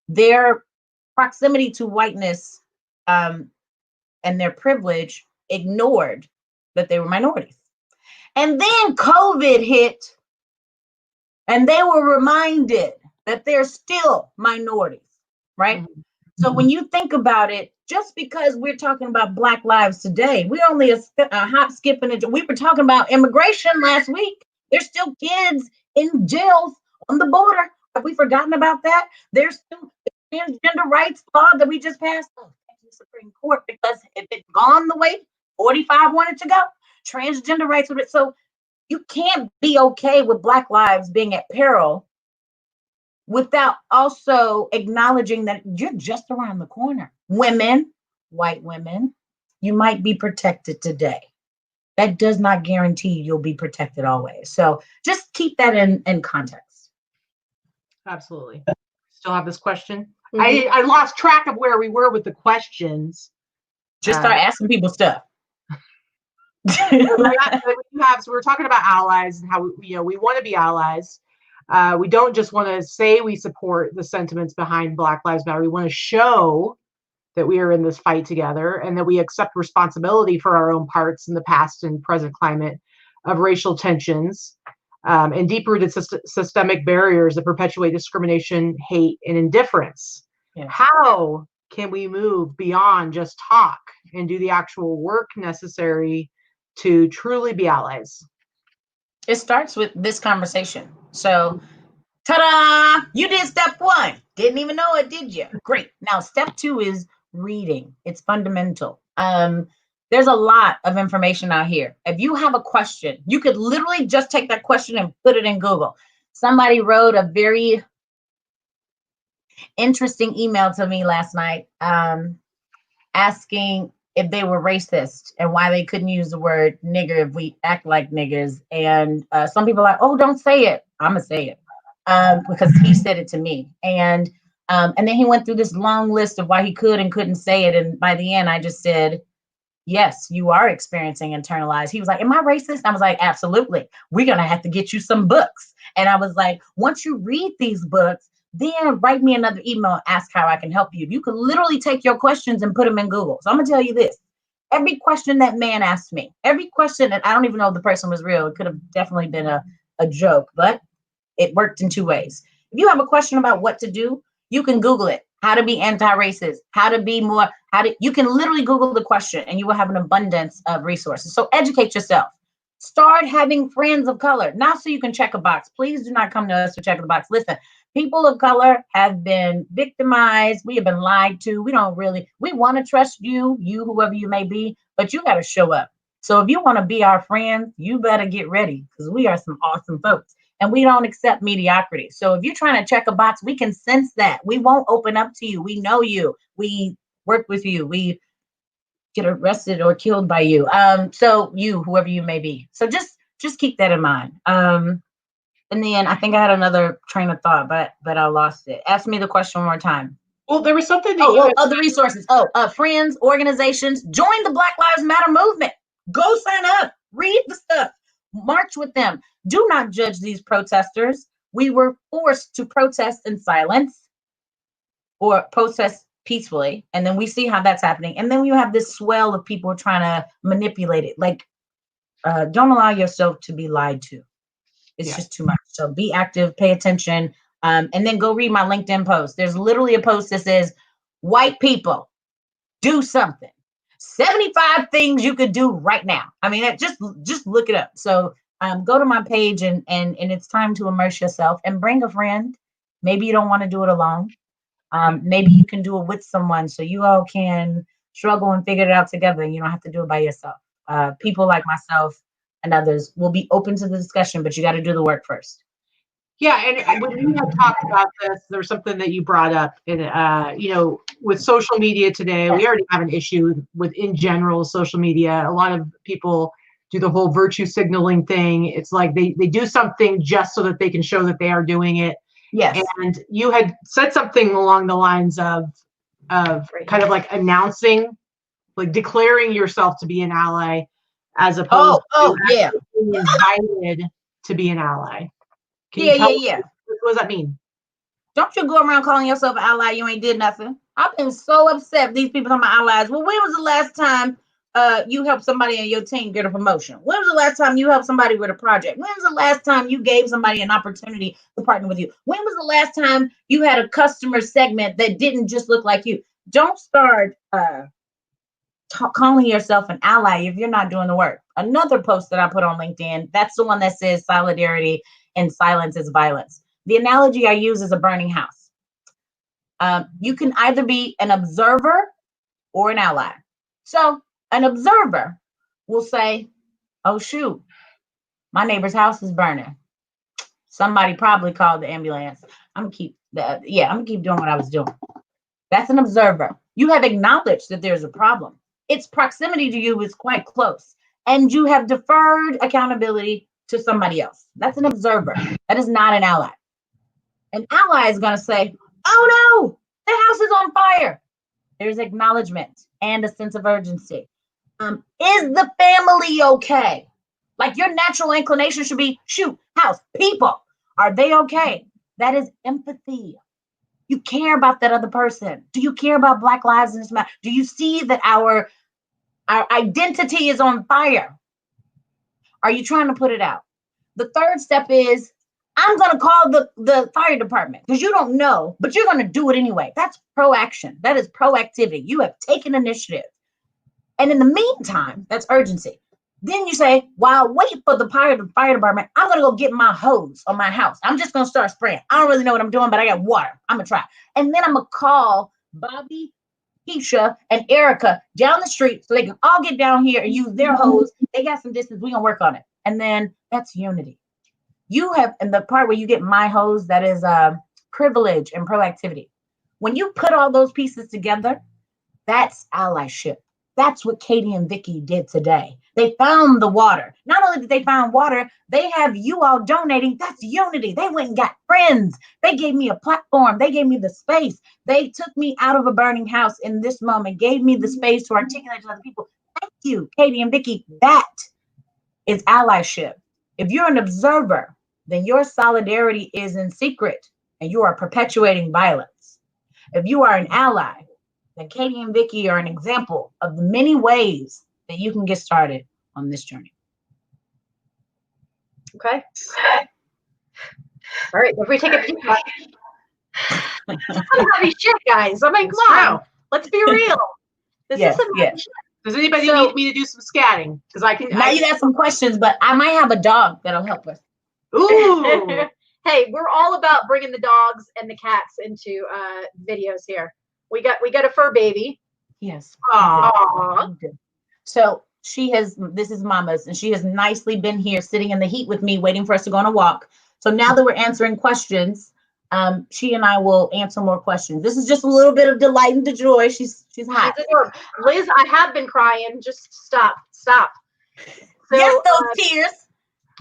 Their proximity to whiteness and their privilege ignored that they were minorities. And then COVID hit, and they were reminded that they're still minorities, right? Mm-hmm. So when you think about it, just because we're talking about Black lives today, we're only a hop, skip, and we were talking about immigration last week. There's still kids in jails on the border. Have we forgotten about that? There's still the transgender rights law that we just passed. Oh, thank you, Supreme Court, because if it's gone the way 45 wanted to go, transgender rights with it. So you can't be okay with Black lives being at peril without also acknowledging that you're just around the corner. Women, white women, you might be protected today. That does not guarantee you'll be protected always. So just keep that in context. Absolutely. Still have this question? Mm-hmm. I lost track of where we were with the questions. Just start asking people stuff. So we're talking about allies and how we want to be allies. We don't just want to say we support the sentiments behind Black Lives Matter. We want to show that we are in this fight together and that we accept responsibility for our own parts in the past and present climate of racial tensions and deep-rooted systemic barriers that perpetuate discrimination, hate, and indifference. Yeah. How can we move beyond just talk and do the actual work necessary to truly be allies? It starts with this conversation. So, ta-da! You did step one. Didn't even know it, did you? Great. Now, step two is reading. It's fundamental. There's a lot of information out here. If you have a question, you could literally just take that question and put it in Google. Somebody wrote a very interesting email to me last night asking if they were racist and why they couldn't use the word nigger if we act like niggers. And some people are like, oh, don't say it. I'm gonna say it because he said it to me. And then he went through this long list of why he could and couldn't say it. And by the end, I just said, yes, you are experiencing internalized. He was like, am I racist? I was like, absolutely. We're gonna have to get you some books. And I was like, once you read these books, then write me another email and ask how I can help you. You can literally take your questions and put them in Google. So I'm gonna tell you this. Every question that man asked me, every question, and I don't even know if the person was real. It could have definitely been a joke, but it worked in two ways. If you have a question about what to do, you can Google it. How to be anti-racist, how to be more, you can literally Google the question and you will have an abundance of resources. So educate yourself. Start having friends of color, not so you can check a box. Please do not come to us to check the box. Listen, people of color have been victimized. We have been lied to. We want to trust you, whoever you may be, but you got to show up. So if you want to be our friends, you better get ready because we are some awesome folks and we don't accept mediocrity. So if you're trying to check a box, we can sense that. We won't open up to you. We know you. We work with you. We get arrested or killed by you. So you, whoever you may be. So just keep that in mind. And then I think I had another train of thought, but I lost it. Ask me the question one more time. Well, there was something that other resources. Friends, organizations, join the Black Lives Matter movement. Go sign up, read the stuff, march with them. Do not judge these protesters. We were forced to protest in silence or protest peacefully. And then we see how that's happening. And then you have this swell of people trying to manipulate it. Like, don't allow yourself to be lied to. It's just too much. So be active, pay attention. And then go read my LinkedIn post. There's literally a post that says, white people, do something. 75 things you could do right now. I mean, just look it up. So go to my page and it's time to immerse yourself and bring a friend. Maybe you don't want to do it alone. Maybe you can do it with someone so you all can struggle and figure it out together and you don't have to do it by yourself. People like myself and others will be open to the discussion, but you got to do the work first. Yeah, and when you had talked about this, there's something that you brought up, and with social media today, we already have an issue with in general social media. A lot of people do the whole virtue signaling thing. It's like they do something just so that they can show that they are doing it. Yes. And you had said something along the lines of kind of like announcing, like declaring yourself to be an ally, as opposed to being invited to be an ally. Yeah. What does that mean? Don't you go around calling yourself an ally. You ain't did nothing. I've been so upset. These people are my allies. Well, when was the last time you helped somebody in your team get a promotion? When was the last time you helped somebody with a project? When was the last time you gave somebody an opportunity to partner with you? When was the last time you had a customer segment that didn't just look like you? Don't start calling yourself an ally if you're not doing the work. Another post that I put on LinkedIn, that's the one that says solidarity and silence is violence. The analogy I use is a burning house. You can either be an observer or an ally. So an observer will say, oh, shoot, my neighbor's house is burning. Somebody probably called the ambulance. I'm gonna keep doing what I was doing. That's an observer. You have acknowledged that there's a problem. Its proximity to you is quite close, and you have deferred accountability to somebody else. That's an observer. That is not an ally. An ally is going to say, oh no, the house is on fire. There's acknowledgement and a sense of urgency. Is the family okay? Like your natural inclination should be, shoot, house, people, are they okay? That is empathy. You care about that other person. Do you care about Black lives in this matter? Do you see that our identity is on fire? Are you trying to put it out? The third step is, I'm going to call the fire department because you don't know, but you're going to do it anyway. That's proaction. That is proactivity. You have taken initiative. And in the meantime, that's urgency. Then you say, while I wait for the fire department, I'm going to go get my hose on my house. I'm just going to start spraying. I don't really know what I'm doing, but I got water. I'm going to try. And then I'm going to call Bobby, Keisha, and Erica down the street so they can all get down here and use their hose. They got some distance. We're going to work on it. And then that's unity. You have, and the part where you get my hose, that is privilege and proactivity. When you put all those pieces together, that's allyship. That's what Katy and Vikki did today. They found the water. Not only did they find water, they have you all donating. That's unity. They went and got friends. They gave me a platform. They gave me the space. They took me out of a burning house in this moment, gave me the space to articulate to other people. Thank you, Katy and Vikki. That is allyship. If you're an observer, then your solidarity is in secret and you are perpetuating violence. If you are an ally, then Katy and Vikki are an example of the many ways that you can get started on this journey. Okay. All right, if we take a deep breath. Some heavy shit, guys. I mean, come on. Let's be real. This is some heavy shit. Does anybody need me to do some scatting? Because I can. Now you got some questions, but I might have a dog that'll help us. Ooh. Hey, we're all about bringing the dogs and the cats into videos here. We got a fur baby. Yes. Aww. So this is Mama's, and she has nicely been here sitting in the heat with me, waiting for us to go on a walk. So now that we're answering questions, she and I will answer more questions. This is just a little bit of delight and joy. She's hot. Liz, I have been crying. Just stop. So, yes, those tears.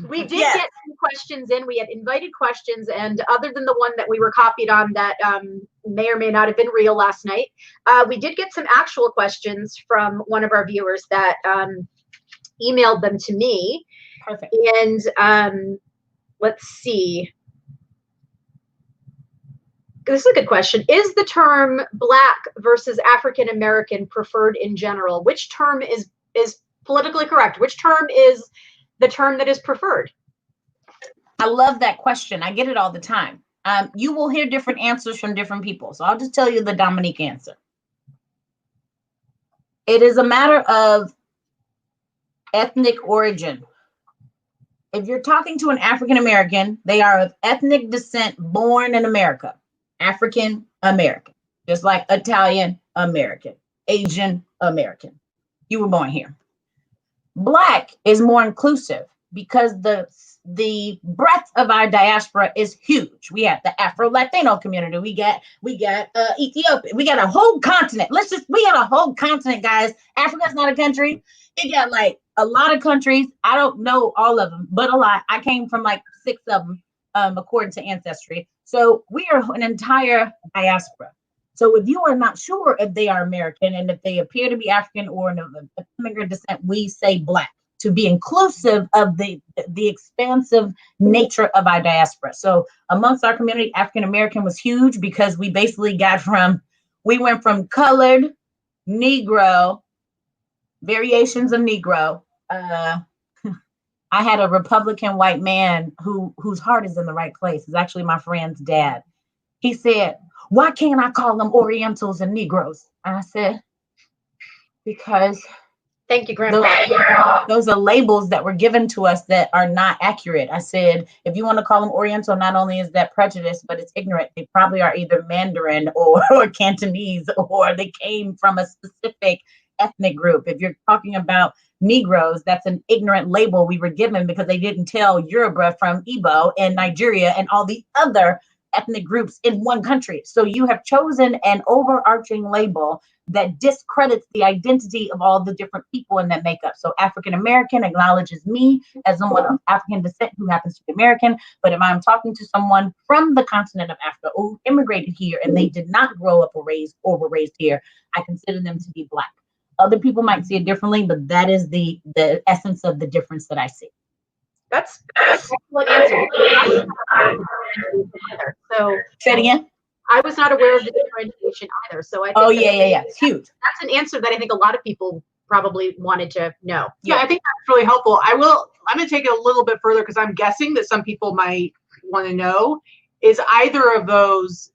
We did get some questions in. We had invited questions, and other than the one that we were copied on that may or may not have been real last night, we did get some actual questions from one of our viewers that emailed them to me. Perfect. And let's see. This is a good question. Is the term Black versus African American preferred in general? Which term is politically correct? Which term is the term that is preferred? I love that question. I get it all the time. You will hear different answers from different people. So I'll just tell you the Dominique answer. It is a matter of ethnic origin. If you're talking to an African American, they are of ethnic descent, born in America. African American, just like Italian American, Asian American. You were born here. Black is more inclusive because the breadth of our diaspora is huge. We have the Afro-Latino community. We got Ethiopia. We got a whole continent. We got a whole continent, guys. Africa's not a country. It got like a lot of countries. I don't know all of them, but a lot. I came from like 6 of them, according to Ancestry. So we are an entire diaspora. So if you are not sure if they are American and if they appear to be African or of immigrant descent, we say Black to be inclusive of the expansive nature of our diaspora. So amongst our community, African American was huge because we basically we went from colored, Negro, variations of Negro. I had a Republican white man whose heart is in the right place. It's actually my friend's dad. He said, "Why can't I call them Orientals and Negroes?" And I said, "Because thank you, Grandpa. Those are labels that were given to us that are not accurate." I said, if you want to call them Oriental, not only is that prejudice, but it's ignorant. They probably are either Mandarin or Cantonese, or they came from a specific ethnic group. If you're talking about Negroes, that's an ignorant label we were given because they didn't tell Yoruba from Igbo and Nigeria and all the other ethnic groups in one country. So you have chosen an overarching label that discredits the identity of all the different people in that makeup. So African American acknowledges me as someone of African descent who happens to be American. But if I'm talking to someone from the continent of Africa who immigrated here and they did not grow up or were raised here, I consider them to be Black. Other people might see it differently, but that is the essence of the difference that I see. That's an excellent answer. So say it again. I was not aware of the differentiation either. So I think it's huge. That's an answer that I think a lot of people probably wanted to know. Yeah, I think that's really helpful. I'm going to take it a little bit further because I'm guessing that some people might want to know, is either of those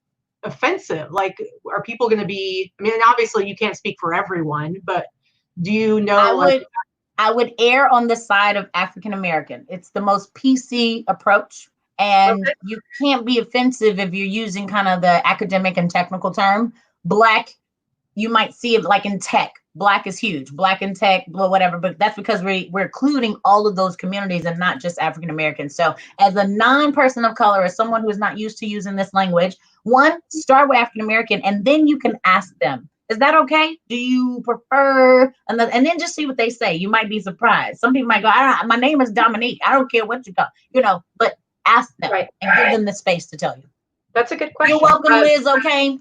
offensive? Like, are people going to be, I mean, obviously you can't speak for everyone, but do you know? I would err on the side of African American. It's the most PC approach. And you can't be offensive if you're using kind of the academic and technical term. Black, you might see it like in tech. Black is huge. Black in tech, whatever. But that's because we're including all of those communities and not just African Americans. So as a non-person of color, as someone who is not used to using this language, one, start with African American, and then you can ask them, is that okay? Do you prefer? And then just see what they say. You might be surprised. Some people might go, my name is Dominique. I don't care what you call, but ask them and give them the space to tell you. That's a good question. You're welcome, Liz. Okay.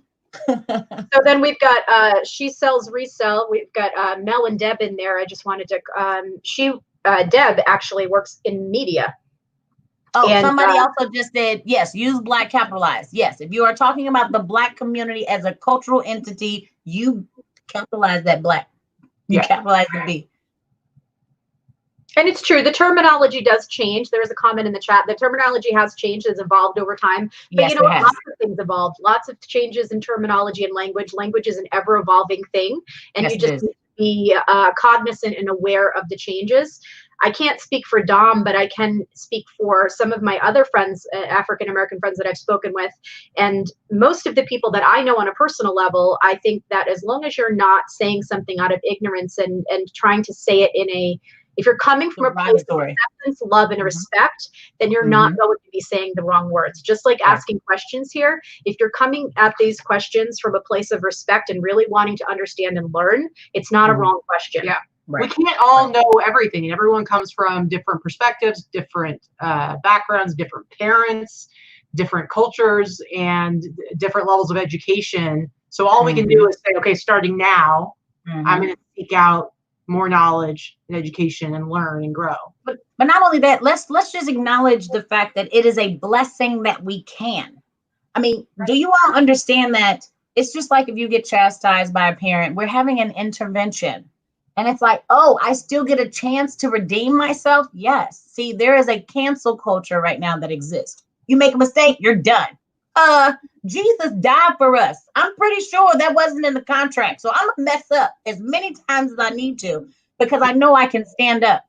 So then we've got She Sells Resell. We've got Mel and Deb in there. I just wanted to Deb actually works in media. Oh, and somebody also just said, yes, use Black capitalized. Yes, if you are talking about the Black community as a cultural entity, you capitalize that Black. You capitalize the B. And it's true, the terminology does change. There's a comment in the chat. The terminology has changed, has evolved over time. But yes, you know what? Lots of things evolved. Lots of changes in terminology and language. Language is an ever-evolving thing. And yes, you just need to be cognizant and aware of the changes. I can't speak for Dom, but I can speak for some of my other friends, African-American friends that I've spoken with. And most of the people that I know on a personal level, I think that as long as you're not saying something out of ignorance and trying to say it in a, if you're coming from a place of acceptance, love, and respect, then you're not going to be saying the wrong words. Just like asking questions here, if you're coming at these questions from a place of respect and really wanting to understand and learn, it's not a wrong question. Yeah. We can't all know everything, and everyone comes from different perspectives, different backgrounds, different parents, different cultures, and different levels of education. So all we can do is say, okay, starting now, I'm going to seek out more knowledge and education and learn and grow. But not only that, let's just acknowledge the fact that it is a blessing that we can. I mean, do you all understand that it's just like if you get chastised by a parent, we're having an intervention. And it's like, oh, I still get a chance to redeem myself? Yes. See, there is a cancel culture right now that exists. You make a mistake, you're done. Jesus died for us. I'm pretty sure that wasn't in the contract. So I'm going to mess up as many times as I need to because I know I can stand up.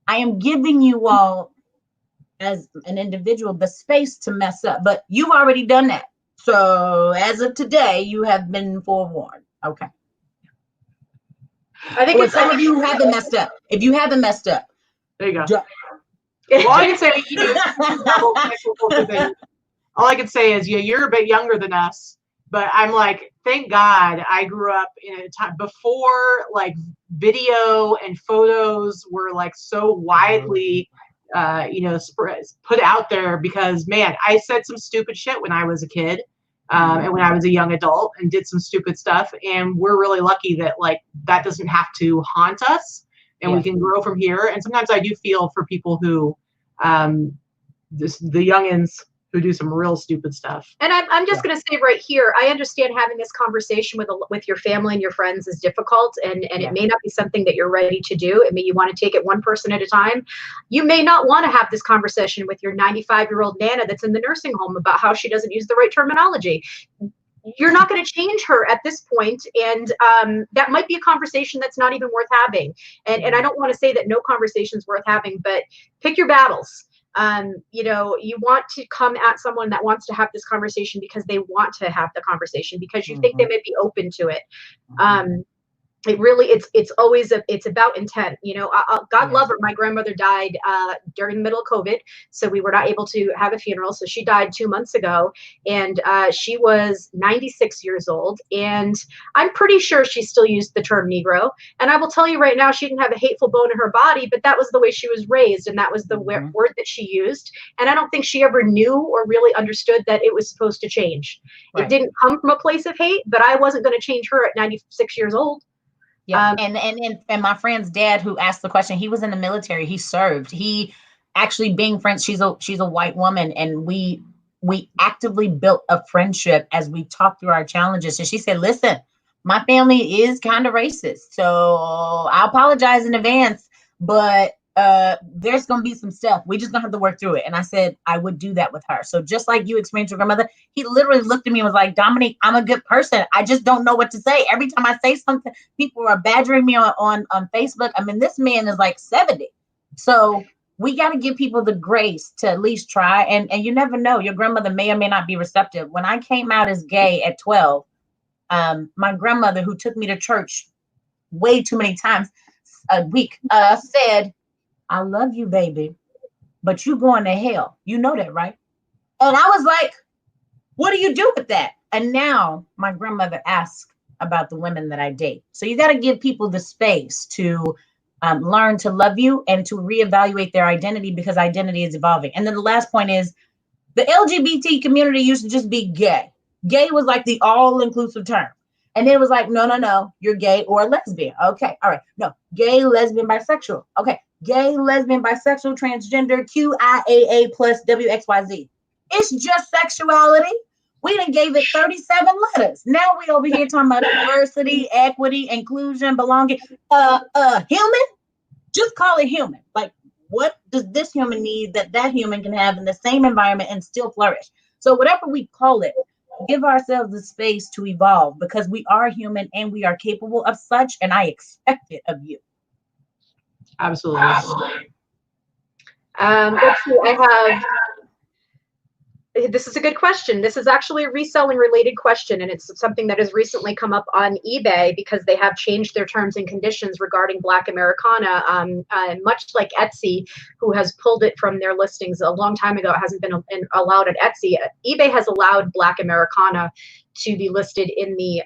I am giving you all, as an individual, the space to mess up. But you've already done that. So as of today, you have been forewarned. Okay. I think it's some of you who haven't messed up. If you haven't messed up, there you go. Well, I can say, all I can say is, yeah, you're a bit younger than us, but I'm like, thank God I grew up in a time before like video and photos were like so widely, put out there, because man, I said some stupid shit when I was a kid. And when I was a young adult and did some stupid stuff, and we're really lucky that like that doesn't have to haunt us, and we can grow from here. And sometimes I do feel for people who, the youngins who do some real stupid stuff. And I'm just going to say right here, I understand having this conversation with your family and your friends is difficult, and it may not be something that you're ready to do. It may you want to take it one person at a time. You may not want to have this conversation with your 95-year-old Nana that's in the nursing home about how she doesn't use the right terminology. You're not going to change her at this point, and that might be a conversation that's not even worth having. And I don't want to say that no conversation is worth having, but pick your battles. You want to come at someone that wants to have this conversation because they want to have the conversation, because you think they may be open to it. It really, it's always it's about intent. God love her. My grandmother died during the middle of COVID, so we were not able to have a funeral. So she died 2 months ago, and she was 96 years old. And I'm pretty sure she still used the term Negro. And I will tell you right now, she didn't have a hateful bone in her body, but that was the way she was raised, and that was the word that she used. And I don't think she ever knew or really understood that it was supposed to change. Right. It didn't come from a place of hate, but I wasn't going to change her at 96 years old. Yeah, and my friend's dad, who asked the question, he was in the military. He served. He actually, being friends, she's a white woman, and we actively built a friendship as we talked through our challenges. And she said, "Listen, my family is kind of racist, so I apologize in advance, but there's gonna be some stuff. We just gonna have to work through it." And I said I would do that with her. So just like you experienced your grandmother, he literally looked at me and was like, "Dominique, I'm a good person. I just don't know what to say. Every time I say something, people are badgering me on Facebook." I mean, this man is like 70. So we got to give people the grace to at least try. And you never know, your grandmother may or may not be receptive. When I came out as gay at 12, my grandmother, who took me to church way too many times a week, said, "I love you, baby, but you going to hell. You know that, right?" And I was like, what do you do with that? And now my grandmother asks about the women that I date. So you got to give people the space to learn to love you and to reevaluate their identity, because identity is evolving. And then the last point is, the LGBT community used to just be gay. Gay was like the all-inclusive term. And then it was like, no, you're gay or lesbian. Okay, all right. No, gay, lesbian, bisexual. Okay, gay, lesbian, bisexual, transgender, QIAA plus WXYZ. It's just sexuality. We done gave it 37 letters. Now we over here talking about diversity, equity, inclusion, belonging. Human? Just call it human. Like, what does this human need that human can have in the same environment and still flourish? So whatever we call it, give ourselves the space to evolve, because we are human and we are capable of such, and I expect it of you. Absolutely. Let's see, this is a good question. This is actually a reselling related question, and it's something that has recently come up on eBay because they have changed their terms and conditions regarding Black Americana. Much like Etsy, who has pulled it from their listings a long time ago, it hasn't been allowed at Etsy. eBay has allowed Black Americana to be listed in the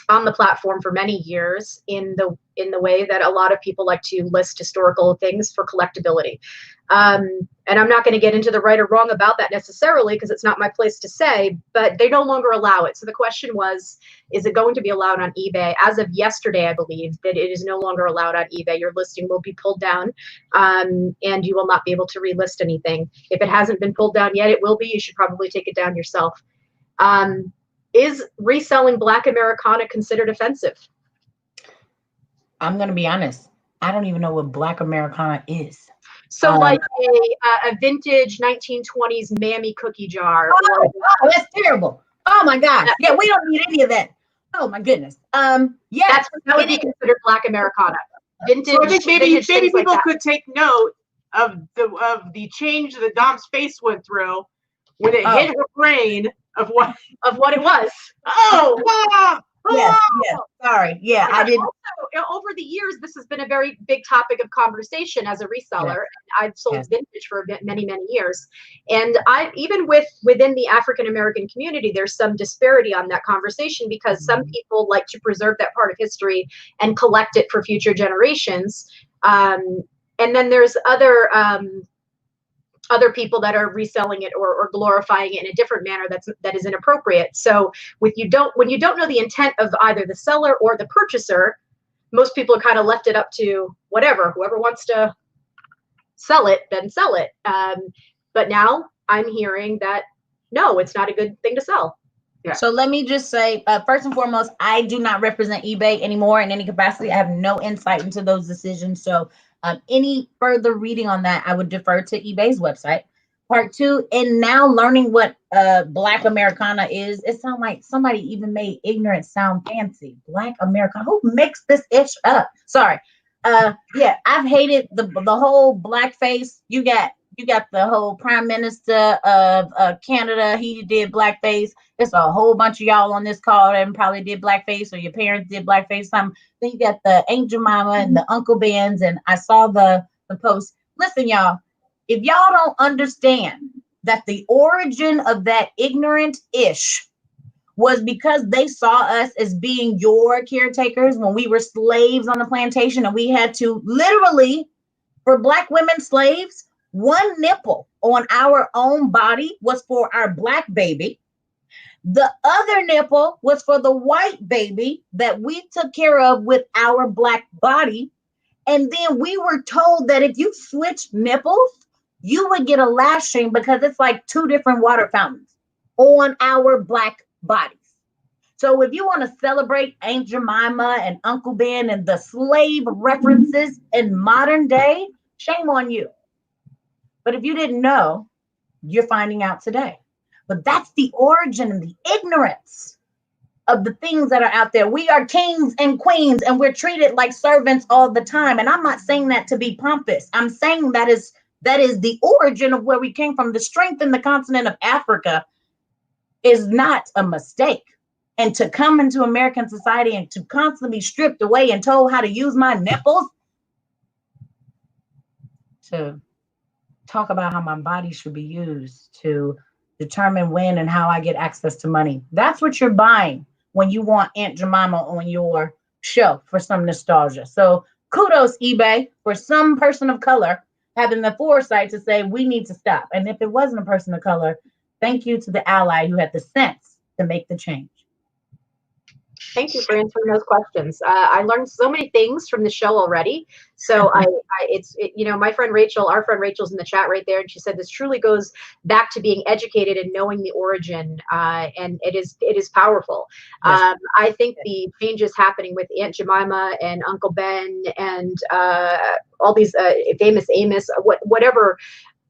on the platform for many years in the way that a lot of people like to list historical things for collectability. And I'm not going to get into the right or wrong about that necessarily, because it's not my place to say, but they no longer allow it. So the question was, is it going to be allowed on eBay? As of yesterday, I believe that it is no longer allowed on eBay. Your listing will be pulled down, and you will not be able to relist anything. If it hasn't been pulled down yet, it will be. You should probably take it down yourself. Is reselling Black Americana considered offensive? I'm going to be honest. I don't even know what Black Americana is. So like a vintage 1920s Mammy cookie jar. Oh, that's terrible. Oh my gosh. Yeah, we don't need any of that. Oh my goodness. Yeah. That would be considered Black Americana. Vintage. So I think maybe people like could take note of the change that Dom's face went through when it hit her brain of what it was. Yes. Sorry. Yeah, I didn't. Also, over the years, this has been a very big topic of conversation as a reseller. Yes. I've sold vintage for many, many years. And even within the African American community, there's some disparity on that conversation, because some people like to preserve that part of history and collect it for future generations. And then there's other people that are reselling it or glorifying it in a different manner that is inappropriate. So when you don't know the intent of either the seller or the purchaser, most people are kind of left it up to whoever wants to sell it, then sell it. But now I'm hearing that no, it's not a good thing to sell. Yeah. So let me just say, first and foremost, I do not represent eBay anymore in any capacity. I have no insight into those decisions. So any further reading on that, I would defer to eBay's website. Part two, and now learning what Black Americana is, it sounds like somebody even made ignorant sound fancy. Black Americana, who makes this ish up? Sorry. Yeah, I've hated the whole blackface. You got the whole Prime Minister of Canada. He did blackface. There's a whole bunch of y'all on this call that probably did blackface, or your parents did blackface. Then you got the Aunt Jemima and the Uncle Bens, and I saw the post. Listen, y'all, if y'all don't understand that the origin of that ignorant-ish was because they saw us as being your caretakers when we were slaves on the plantation, and we had to literally, for Black women slaves, one nipple on our own body was for our Black baby. The other nipple was for the white baby that we took care of with our Black body. And then we were told that if you switch nipples, you would get a lashing because it's like two different water fountains on our Black bodies. So if you want to celebrate Aunt Jemima and Uncle Ben and the slave references in modern day, shame on you. But if you didn't know, you're finding out today. But that's the origin and the ignorance of the things that are out there. We are kings and queens, and we're treated like servants all the time. And I'm not saying that to be pompous. I'm saying that is the origin of where we came from. The strength in the continent of Africa is not a mistake. And to come into American society and to constantly be stripped away and told how to use my nipples to talk about how my body should be used to determine when and how I get access to money. That's what you're buying when you want Aunt Jemima on your show for some nostalgia. So kudos, eBay, for some person of color having the foresight to say we need to stop. And if it wasn't a person of color, thank you to the ally who had the sense to make the change. Thank you for answering those questions. I learned so many things from the show already. So my friend Rachel, our friend Rachel's in the chat right there, and she said this truly goes back to being educated and knowing the origin, and it is powerful. Yes. I think the changes happening with Aunt Jemima and Uncle Ben and all these famous Amos, whatever.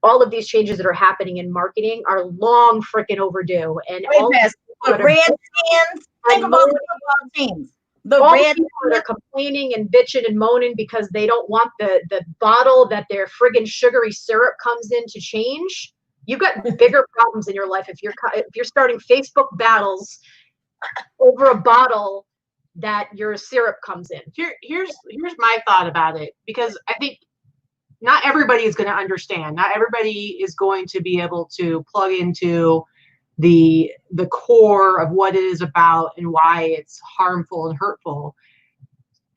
All of these changes that are happening in marketing are long freaking overdue. And Redskins, think about the football teams. The Redskins are complaining and bitching and moaning because they don't want the bottle that their friggin' sugary syrup comes in to change. You've got bigger problems in your life if you're starting Facebook battles over a bottle that your syrup comes in. Here's my thought about it, because I think not everybody is going to understand. Not everybody is going to be able to plug into the core of what it is about and why it's harmful and hurtful.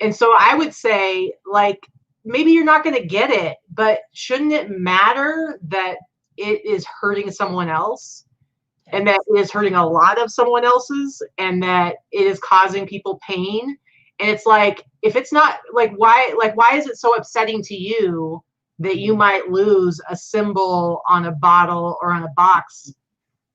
And so I would say, like, maybe you're not going to get it, but shouldn't it matter that it is hurting someone else, and that it is hurting a lot of someone else's, and that it is causing people pain? And it's like, if it's not, why is it so upsetting to you that you might lose a symbol on a bottle or on a box,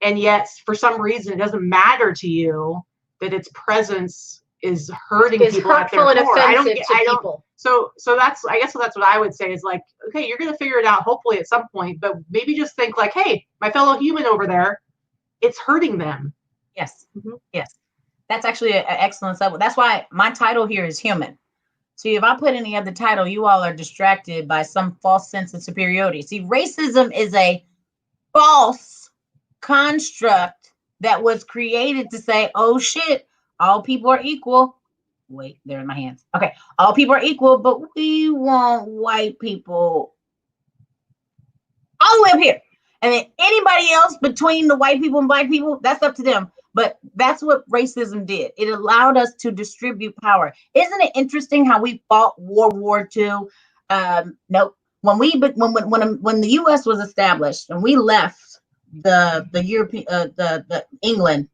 and yet for some reason it doesn't matter to you that its presence is hurting people at their core? Hurtful and offensive to people. So that's, I guess that's what I would say is, like, okay, you're going to figure it out hopefully at some point, but maybe just think like, hey, my fellow human over there, it's hurting them. Yes. Mm-hmm. Yes. That's actually an excellent subject. That's why my title here is human. See, if I put any other title, you all are distracted by some false sense of superiority. See, racism is a false construct that was created to say, oh shit, all people are equal. Wait, they're in my hands. Okay, all people are equal, but we want white people all the way up here. And then anybody else between the white people and black people, that's up to them. But that's what racism did. It allowed us to distribute power. Isn't it interesting how we fought World War II? No, when the U.S. was established and we left the European the England,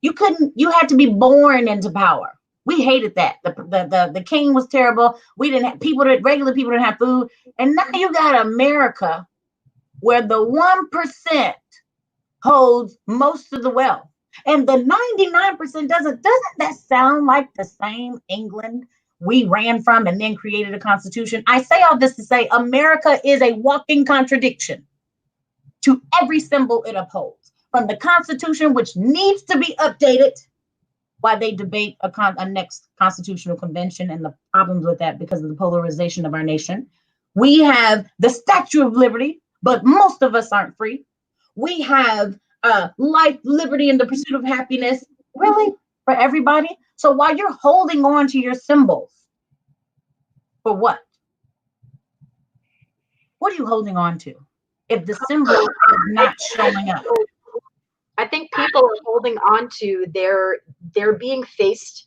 you had to be born into power. We hated that. The king was terrible. We didn't have regular people didn't have food, and now you got America, where the 1% holds most of the wealth. And the 99% doesn't that sound like the same England we ran from and then created a constitution? I say all this to say America is a walking contradiction to every symbol it upholds. From the Constitution, which needs to be updated while they debate a next constitutional convention and the problems with that because of the polarization of our nation. We have the Statue of Liberty, but most of us aren't free. We have life, liberty, and the pursuit of happiness, really, for everybody. So while you're holding on to your symbols, for what? What are you holding on to if the symbol is not showing up? I think people are holding on to they're being faced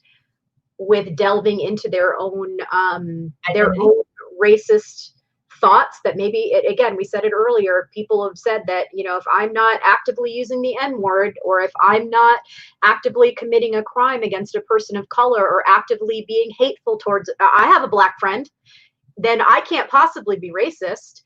with delving into their own racist thoughts that maybe, again, we said it earlier, people have said that, if I'm not actively using the N-word, or if I'm not actively committing a crime against a person of color, or actively being hateful towards, I have a black friend, then I can't possibly be racist.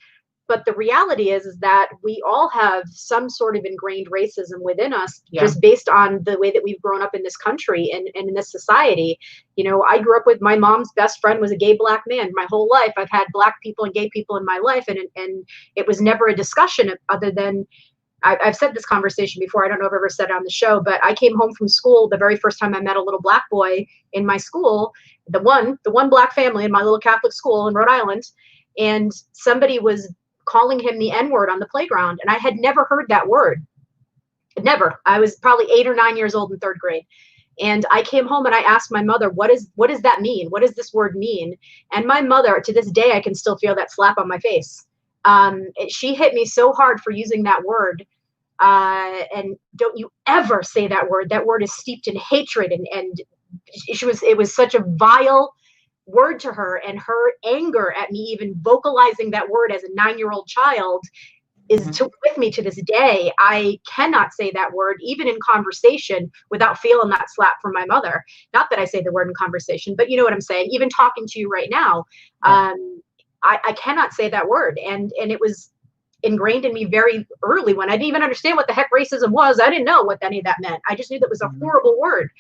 But the reality is that we all have some sort of ingrained racism within us, just based on the way that we've grown up in this country and in this society. I grew up with, my mom's best friend was a gay black man. My whole life, I've had black people and gay people in my life, and it was never a discussion other than, I've said this conversation before, I don't know if I've ever said it on the show, but I came home from school the very first time I met a little black boy in my school, the one black family in my little Catholic school in Rhode Island, and somebody was calling him the N-word on the playground. And I had never heard that word. Never. I was probably 8 or 9 years old in 3rd grade. And I came home and I asked my mother, what does that mean? What does this word mean? And my mother, to this day, I can still feel that slap on my face. She hit me so hard for using that word. And don't you ever say that word. That word is steeped in hatred. And it was such a vile word to her, and her anger at me even vocalizing that word as a 9-year-old child is with me to this day. I cannot say that word even in conversation without feeling that slap from my mother. Not that I say the word in conversation, but you know what I'm saying. Even talking to you right now, I cannot say that word, and it was ingrained in me very early when I didn't even understand what the heck racism was. I didn't know what any of that meant. I just knew that was a horrible word.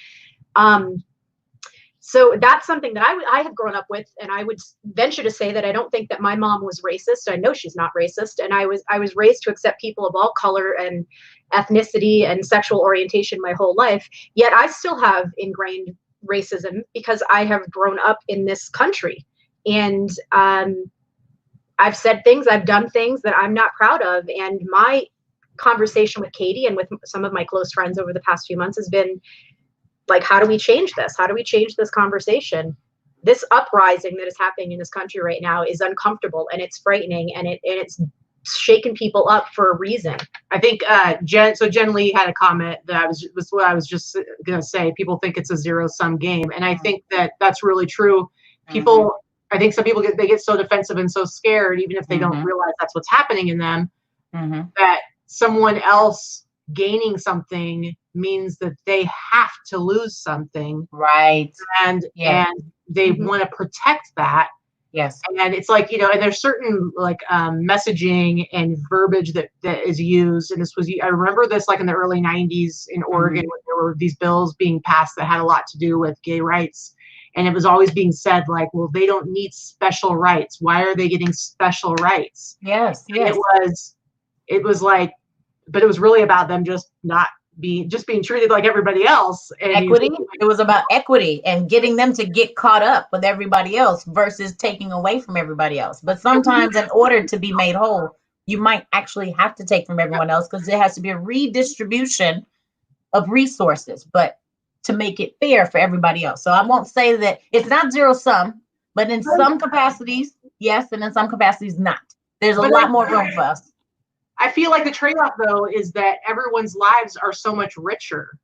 So that's something that I have grown up with, and I would venture to say that I don't think that my mom was racist. I know she's not racist, and I was raised to accept people of all color and ethnicity and sexual orientation my whole life. Yet I still have ingrained racism because I have grown up in this country, and I've said things, I've done things that I'm not proud of. And my conversation with Katy and with some of my close friends over the past few months has been like, how do we change this? How do we change this conversation? This uprising that is happening in this country right now is uncomfortable, and it's frightening, and it's shaking people up for a reason. I think Jen Lee had a comment that was what I was just gonna say. People think it's a zero-sum game, and I think that that's really true. People, I think some people get so defensive and so scared, even if they don't realize that's what's happening in them, that someone else gaining something means that they have to lose something, right? And they want to protect that. Yes. And it's like, you know, and there's certain like messaging and verbiage that is used. And I remember this like in the early 90s in Oregon when there were these bills being passed that had a lot to do with gay rights. And it was always being said like, well, they don't need special rights. Why are they getting special rights? Yes. And it was like, but it was really about them just being treated like everybody else. And equity. It was about equity and getting them to get caught up with everybody else versus taking away from everybody else. But sometimes in order to be made whole, you might actually have to take from everyone else because there has to be a redistribution of resources, but to make it fair for everybody else. So I won't say that it's not zero sum, but in some capacities, yes, and in some capacities, not. There's a lot more room for us. I feel like the trade-off though is that everyone's lives are so much richer.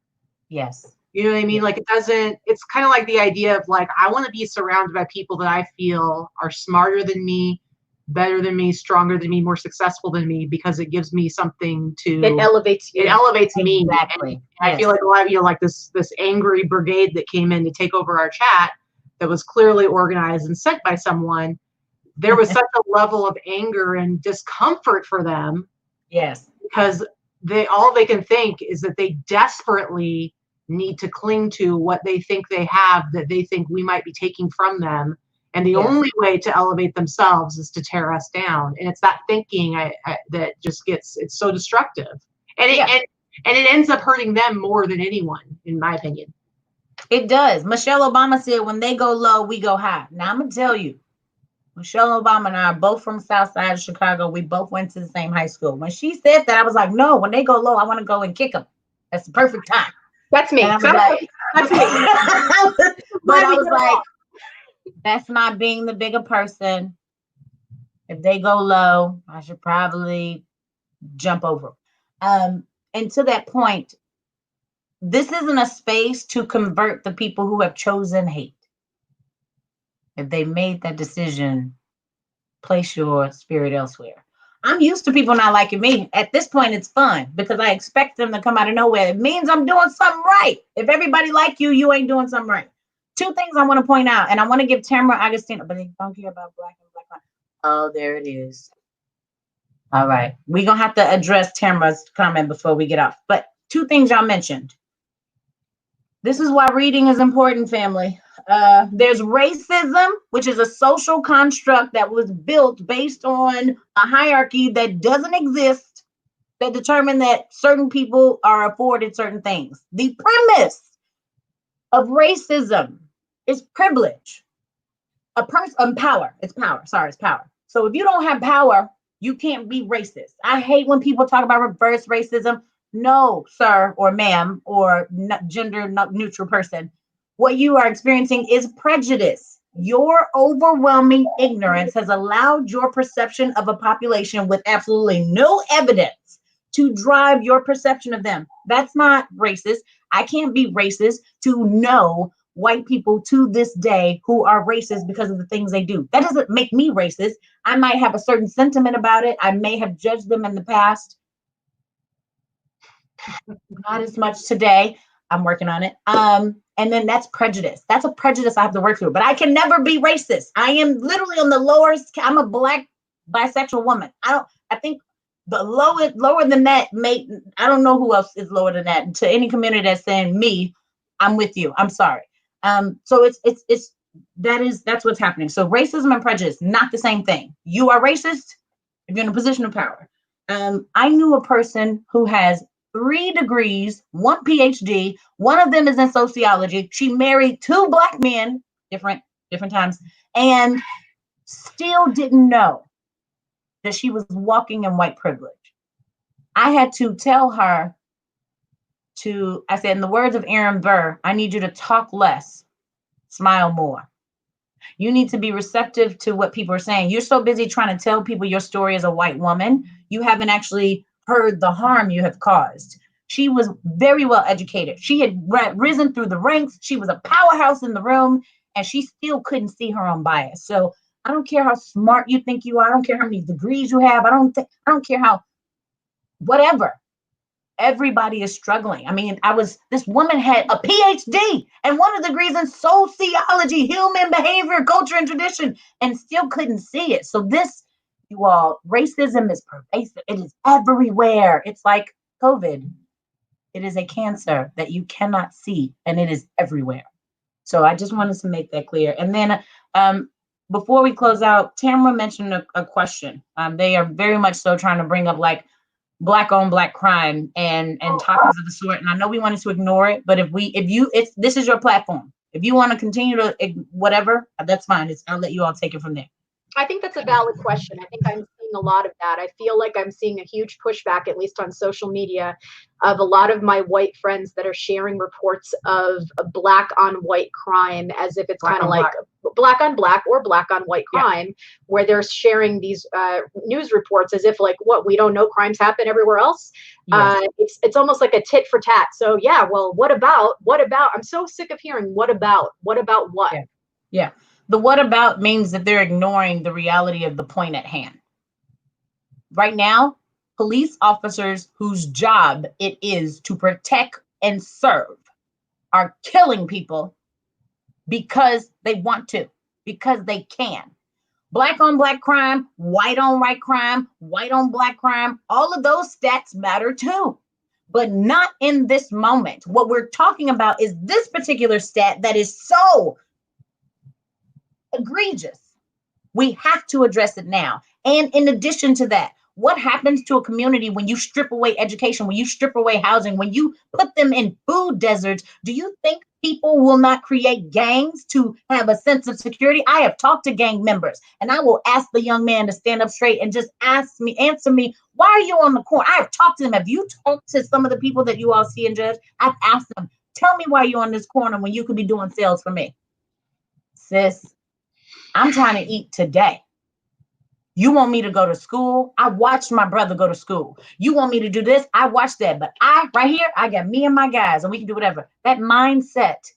Yes. You know what I mean? Like it's kind of like the idea of like, I want to be surrounded by people that I feel are smarter than me, better than me, stronger than me, more successful than me, because it gives me something it elevates you. It elevates me. Exactly. And I feel like a lot of, you know, like this angry brigade that came in to take over our chat that was clearly organized and sent by someone. There was such a level of anger and discomfort for them. Yes. Because all they can think is that they desperately need to cling to what they think they have, that they think we might be taking from them. And the only way to elevate themselves is to tear us down. And it's that thinking that just it's so destructive. And it ends up hurting them more than anyone, in my opinion. It does. Michelle Obama said, when they go low, we go high. Now I'm going to tell you, Michelle Obama and I are both from South Side of Chicago. We both went to the same high school. When she said that, I was like, no, when they go low, I want to go and kick them. That's the perfect time. That's me. That's me. But I was like, that's not being the bigger person. If they go low, I should probably jump over. And to that point, this isn't a space to convert the people who have chosen hate. If they made that decision, place your spirit elsewhere. I'm used to people not liking me. At this point, it's fun because I expect them to come out of nowhere. It means I'm doing something right. If everybody like you, you ain't doing something right. Two things I want to point out, and I want to give Tamara Agostino, but they don't care about black and black. Oh, there it is. All right. We're going to have to address Tamara's comment before we get off. But two things y'all mentioned. This is why reading is important, family. There's racism, which is a social construct that was built based on a hierarchy that doesn't exist, that determine that certain people are afforded certain things. The premise of racism is privilege. Power. It's power. Sorry, it's power. So if you don't have power, you can't be racist. I hate when people talk about reverse racism. No, sir or ma'am or gender neutral person. What you are experiencing is prejudice. Your overwhelming ignorance has allowed your perception of a population with absolutely no evidence to drive your perception of them. That's not racist. I can't be racist to know white people to this day who are racist because of the things they do. That doesn't make me racist. I might have a certain sentiment about it. I may have judged them in the past. Not as much today. I'm working on it. And then that's prejudice. That's a prejudice I have to work through. But I can never be racist. I am literally on the lowest. I'm a black bisexual woman. I think the lower than that I don't know who else is lower than that. To any community that's saying me, I'm with you. I'm sorry. So that's what's happening. So racism and prejudice, not the same thing. You are racist if you're in a position of power. I knew a person who has 3 degrees, 1 PhD. One of them is in sociology. She married 2 black men, different times, and still didn't know that she was walking in white privilege. I had to tell her I said, in the words of Aaron Burr, I need you to talk less, smile more. You need to be receptive to what people are saying. You're so busy trying to tell people your story as a white woman, you haven't actually heard the harm you have caused. She was very well educated. She had risen through the ranks. She was a powerhouse in the room, and she still couldn't see her own bias. So I don't care how smart you think you are. I don't care how many degrees you have. I don't care how, whatever. Everybody is struggling. I mean, this woman had a PhD and one of the degrees in sociology, human behavior, culture, and tradition, and still couldn't see it. So this, you all, racism is pervasive. It is everywhere. It's like COVID. It is a cancer that you cannot see, and it is everywhere. So I just wanted to make that clear. And then before we close out, Tamara mentioned a question. They are very much so trying to bring up like Black on Black crime and topics of the sort. And I know we wanted to ignore it, but this is your platform. If you want to continue to whatever, that's fine. I'll let you all take it from there. I think that's a valid question. I think I'm seeing a lot of that. I feel like I'm seeing a huge pushback, at least on social media, of a lot of my white friends that are sharing reports of Black on white crime as if it's kind of like Black on Black or Black on white crime, where they're sharing these news reports as if like, what, we don't know crimes happen everywhere else? Yes. It's almost like a tit for tat. So yeah, well, what about, I'm so sick of hearing what about what? Yeah. The what about means that they're ignoring the reality of the point at hand. Right now, police officers whose job it is to protect and serve are killing people because they want to, because they can. Black on Black crime, white on white crime, white on Black crime, all of those stats matter too, but not in this moment. What we're talking about is this particular stat that is so egregious. We have to address it now. And in addition to that, what happens to a community when you strip away education, when you strip away housing, when you put them in food deserts? Do you think people will not create gangs to have a sense of security? I have talked to gang members, and I will ask the young man to stand up straight and just answer me, why are you on the corner? I have talked to them. Have you talked to some of the people that you all see and judge? I've asked them, tell me why you're on this corner when you could be doing sales for me. Sis, I'm trying to eat today. You want me to go to school? I watched my brother go to school. You want me to do this? I watched that. But right here, I got me and my guys, and we can do whatever. That mindset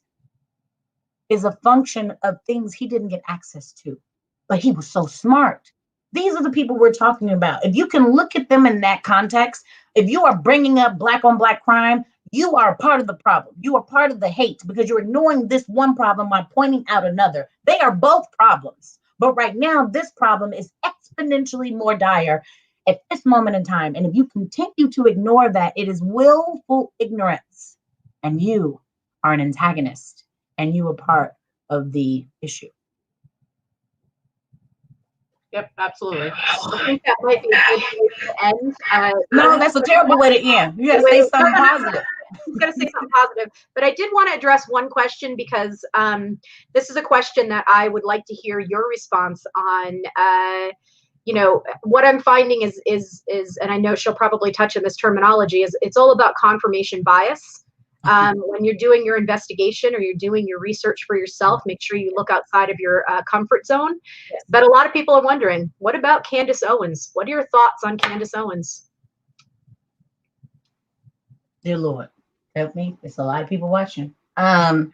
is a function of things he didn't get access to, but he was so smart. These are the people we're talking about. If you can look at them in that context, if you are bringing up Black on Black crime, you are a part of the problem. You are part of the hate because you're ignoring this one problem while pointing out another. They are both problems. But right now, this problem is exponentially more dire at this moment in time. And if you continue to ignore that, it is willful ignorance. And you are an antagonist. And you are part of the issue. Yep, absolutely. I think that might be a good way to end. No, that's a terrible way to end. You got to say something positive. I'm going to say something positive, but I did want to address one question because this is a question that I would like to hear your response on. You know, what I'm finding is, and I know she'll probably touch on this terminology, is it's all about confirmation bias. When you're doing your investigation or you're doing your research for yourself, make sure you look outside of your comfort zone. Yes. But a lot of people are wondering, what about Candace Owens? What are your thoughts on Candace Owens? Dear Lord, help me. There's a lot of people watching. I'm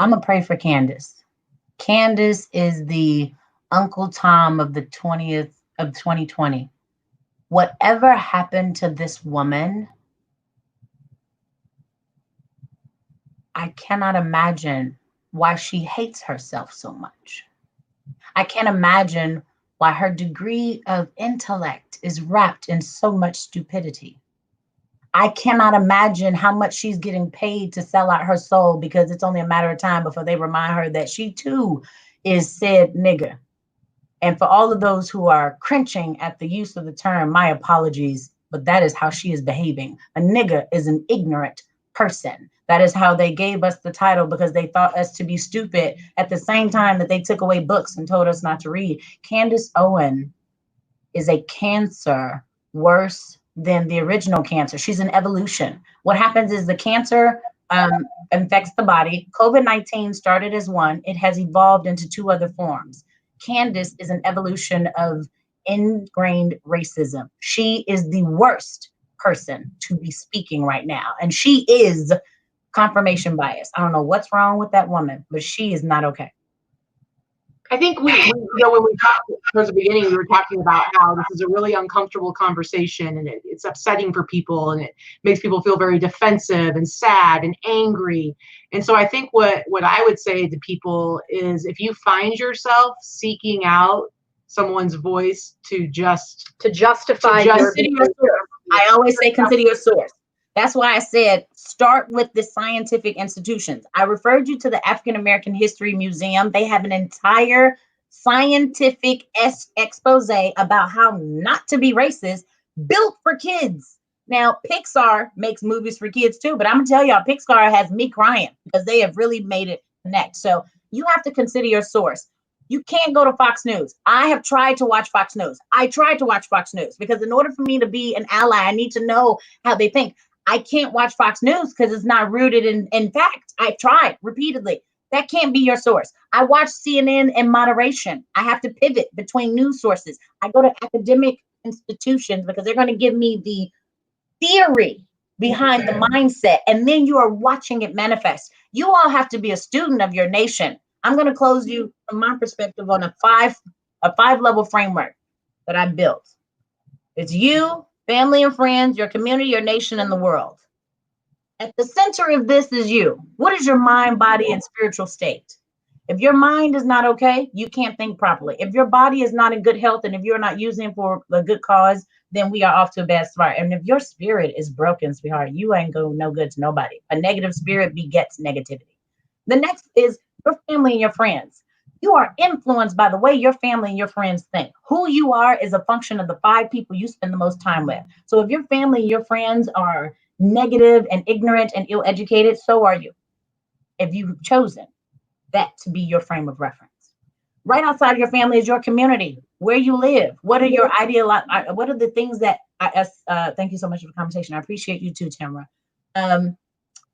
going to pray for Candace. Candace is the Uncle Tom of the 2020. Whatever happened to this woman, I cannot imagine why she hates herself so much. I can't imagine why her degree of intellect is wrapped in so much stupidity. I cannot imagine how much she's getting paid to sell out her soul because it's only a matter of time before they remind her that she too is said nigger. And for all of those who are cringing at the use of the term, my apologies, but that is how she is behaving. A nigger is an ignorant person. That is how they gave us the title because they thought us to be stupid at the same time that they took away books and told us not to read. Candace Owens is a cancer worse than the original cancer. She's an evolution. What happens is the cancer infects the body. COVID-19 started as one. It has evolved into two other forms. Candace is an evolution of ingrained racism. She is the worst person to be speaking right now. And she is confirmation bias. I don't know what's wrong with that woman, but she is not okay. I think we when we talked towards the beginning, we were talking about how this is a really uncomfortable conversation, and it's upsetting for people, and it makes people feel very defensive and sad and angry. And so I think what I would say to people is, if you find yourself seeking out someone's voice to justify your I always say consider your source. That's why I said start with the scientific institutions. I referred you to the African American History Museum. They have an entire scientific expose about how not to be racist, built for kids. Now, Pixar makes movies for kids too, but I'm gonna tell y'all, Pixar has me crying because they have really made it connect. So you have to consider your source. You can't go to Fox News. I have tried to watch Fox News. I tried to watch Fox News because in order for me to be an ally, I need to know how they think. I can't watch Fox News because it's not rooted in fact. I've tried repeatedly. That can't be your source. I watch CNN in moderation. I have to pivot between news sources. I go to academic institutions because they're going to give me the theory behind the mindset, and then you are watching it manifest. You all have to be a student of your nation. I'm going to close you from my perspective on a five level framework that I built. It's you, family and friends, your community, your nation, and the world. At the center of this is you. What is your mind, body, and spiritual state? If your mind is not okay, you can't think properly. If your body is not in good health, and if you're not using it for a good cause, then we are off to a bad start. And if your spirit is broken, sweetheart, you ain't go no good to nobody. A negative spirit begets negativity. The next is your family and your friends. You are influenced by the way your family and your friends think. Who you are is a function of the 5 people you spend the most time with. So if your family and your friends are negative and ignorant and ill-educated, so are you. If you've chosen that to be your frame of reference. Right outside your family is your community, where you live. What are your what are the things that thank you so much for the conversation. I appreciate you too, Tamara.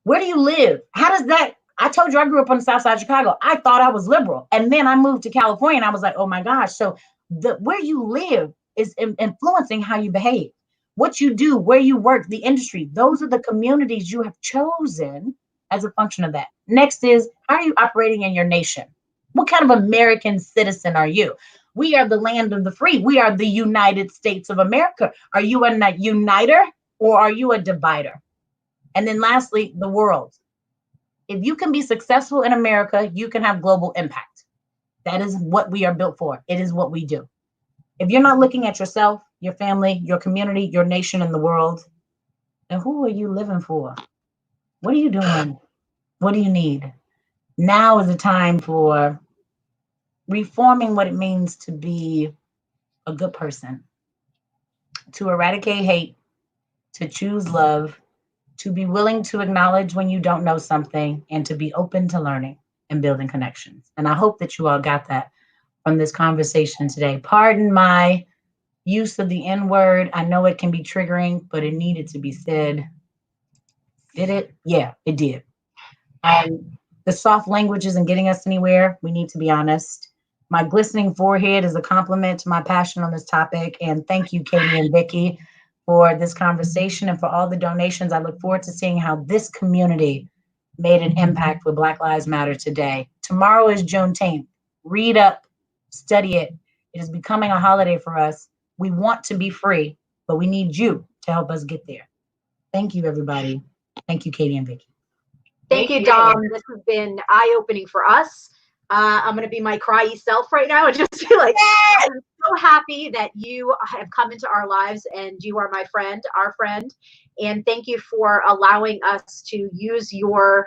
Where do you live? How does that, I told you I grew up on the south side of Chicago. I thought I was liberal. And then I moved to California and I was like, oh my gosh. So where you live is influencing how you behave. What you do, where you work, the industry, those are the communities you have chosen as a function of that. Next is, how are you operating in your nation? What kind of American citizen are you? We are the land of the free. We are the United States of America. Are you a uniter or are you a divider? And then lastly, the world. If you can be successful in America, you can have global impact. That is what we are built for. It is what we do. If you're not looking at yourself, your family, your community, your nation, and the world, then who are you living for? What are you doing? What do you need? Now is the time for reforming what it means to be a good person, to eradicate hate, to choose love, to be willing to acknowledge when you don't know something, and to be open to learning and building connections. And I hope that you all got that from this conversation today. Pardon my use of the N-word. I know it can be triggering, but it needed to be said. Did it? Yeah, it did. The soft language isn't getting us anywhere. We need to be honest. My glistening forehead is a compliment to my passion on this topic. And thank you, Katy and Vikki, for this conversation and for all the donations. I look forward to seeing how this community made an impact with Black Lives Matter today. Tomorrow is Juneteenth. Read up, study it. It is becoming a holiday for us. We want to be free, but we need you to help us get there. Thank you, everybody. Thank you, Katy and Vikki. Thank you, Dom. This has been eye-opening for us. I'm going to be my cryy self right now and just be like, I'm so happy that you have come into our lives and you are my friend, our friend. And thank you for allowing us to use your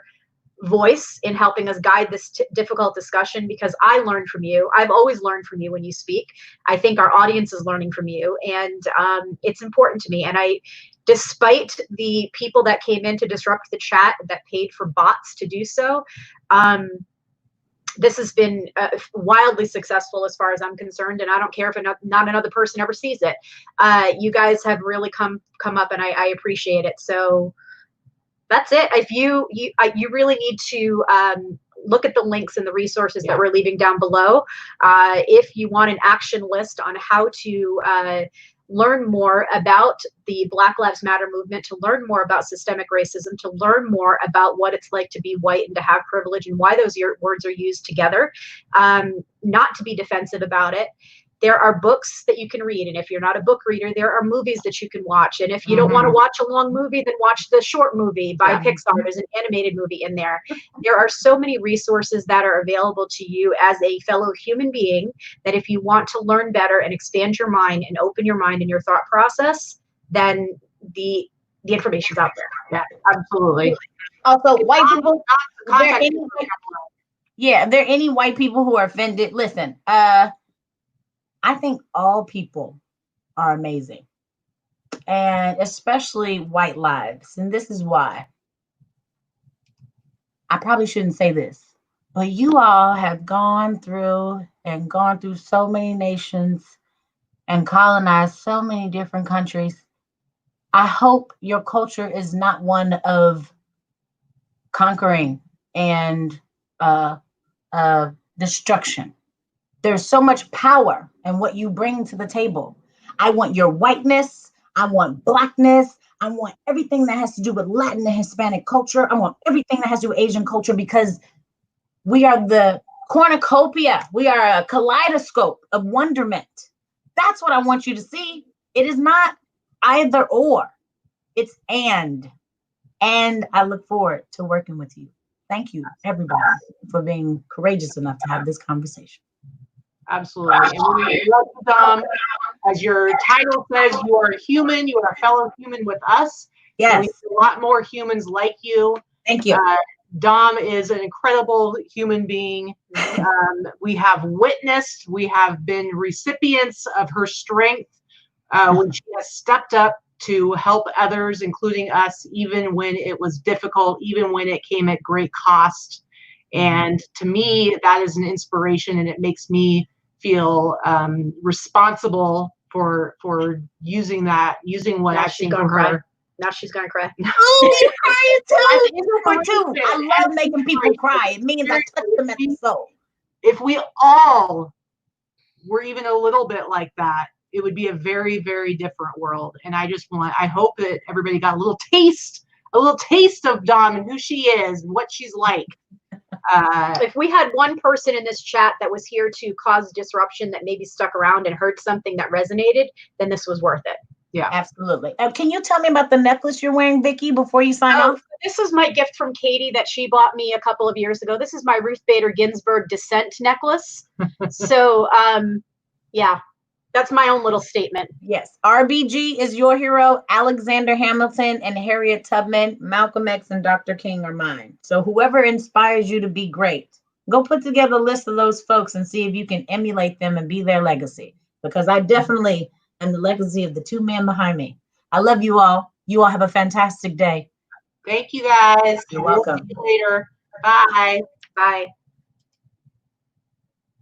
voice in helping us guide this difficult discussion, because I learned from you. I've always learned from you when you speak. I think our audience is learning from you, and it's important to me. And despite the people that came in to disrupt the chat that paid for bots to do so, this has been wildly successful as far as I'm concerned, and I don't care if not another person ever sees it. You guys have really come up, and I appreciate it. So That's it. If you really need to look at the links and the resources that we're leaving down below. If you want an action list on how to learn more about the Black Lives Matter movement, to learn more about systemic racism, to learn more about what it's like to be white and to have privilege and why those words are used together, not to be defensive about it. There are books that you can read. And if you're not a book reader, there are movies that you can watch. And if you don't want to watch a long movie, then watch the short movie by Pixar. There's an animated movie in there. There are so many resources that are available to you as a fellow human being that if you want to learn better and expand your mind and open your mind and your thought process, then the information's out there. Yeah, absolutely. Also, white people, are there any white people who are offended? Listen, I think all people are amazing, and especially white lives. And this is why. I probably shouldn't say this, but you all have gone through so many nations and colonized so many different countries. I hope your culture is not one of conquering and destruction. There's so much power in what you bring to the table. I want your whiteness. I want blackness. I want everything that has to do with Latin and Hispanic culture. I want everything that has to do with Asian culture, because we are the cornucopia. We are a kaleidoscope of wonderment. That's what I want you to see. It is not either or. It's and. And I look forward to working with you. Thank you, everybody, for being courageous enough to have this conversation. Absolutely. And we love you, Dom. As your title says, you are a human. You are a fellow human with us. Yes. And we see a lot more humans like you. Thank you. Dom is an incredible human being. We have witnessed, we have been recipients of her strength when she has stepped up to help others, including us, even when it was difficult, even when it came at great cost. And to me, that is an inspiration, and it makes me feel responsible for using what I've seen from her. Now she's gonna cry. Oh, you're crying too. I love making people cry. It means I touch them at the soul. If we all were even a little bit like that, it would be a very, very different world. And I hope that everybody got a little taste of Dom and who she is and what she's like. If we had one person in this chat that was here to cause disruption, that maybe stuck around and heard something that resonated, then this was worth it. Yeah, absolutely. Can you tell me about the necklace you're wearing, Vikki, before you sign off? This is my gift from Katy that she bought me a couple of years ago. This is my Ruth Bader Ginsburg Descent necklace. So, yeah, that's my own little statement. Yes. RBG is your hero. Alexander Hamilton and Harriet Tubman, Malcolm X and Dr. King are mine. So whoever inspires you to be great, go put together a list of those folks and see if you can emulate them and be their legacy. Because I definitely am the legacy of the two men behind me. I love you all. You all have a fantastic day. Thank you, guys. You're welcome. See you later. Bye. Bye.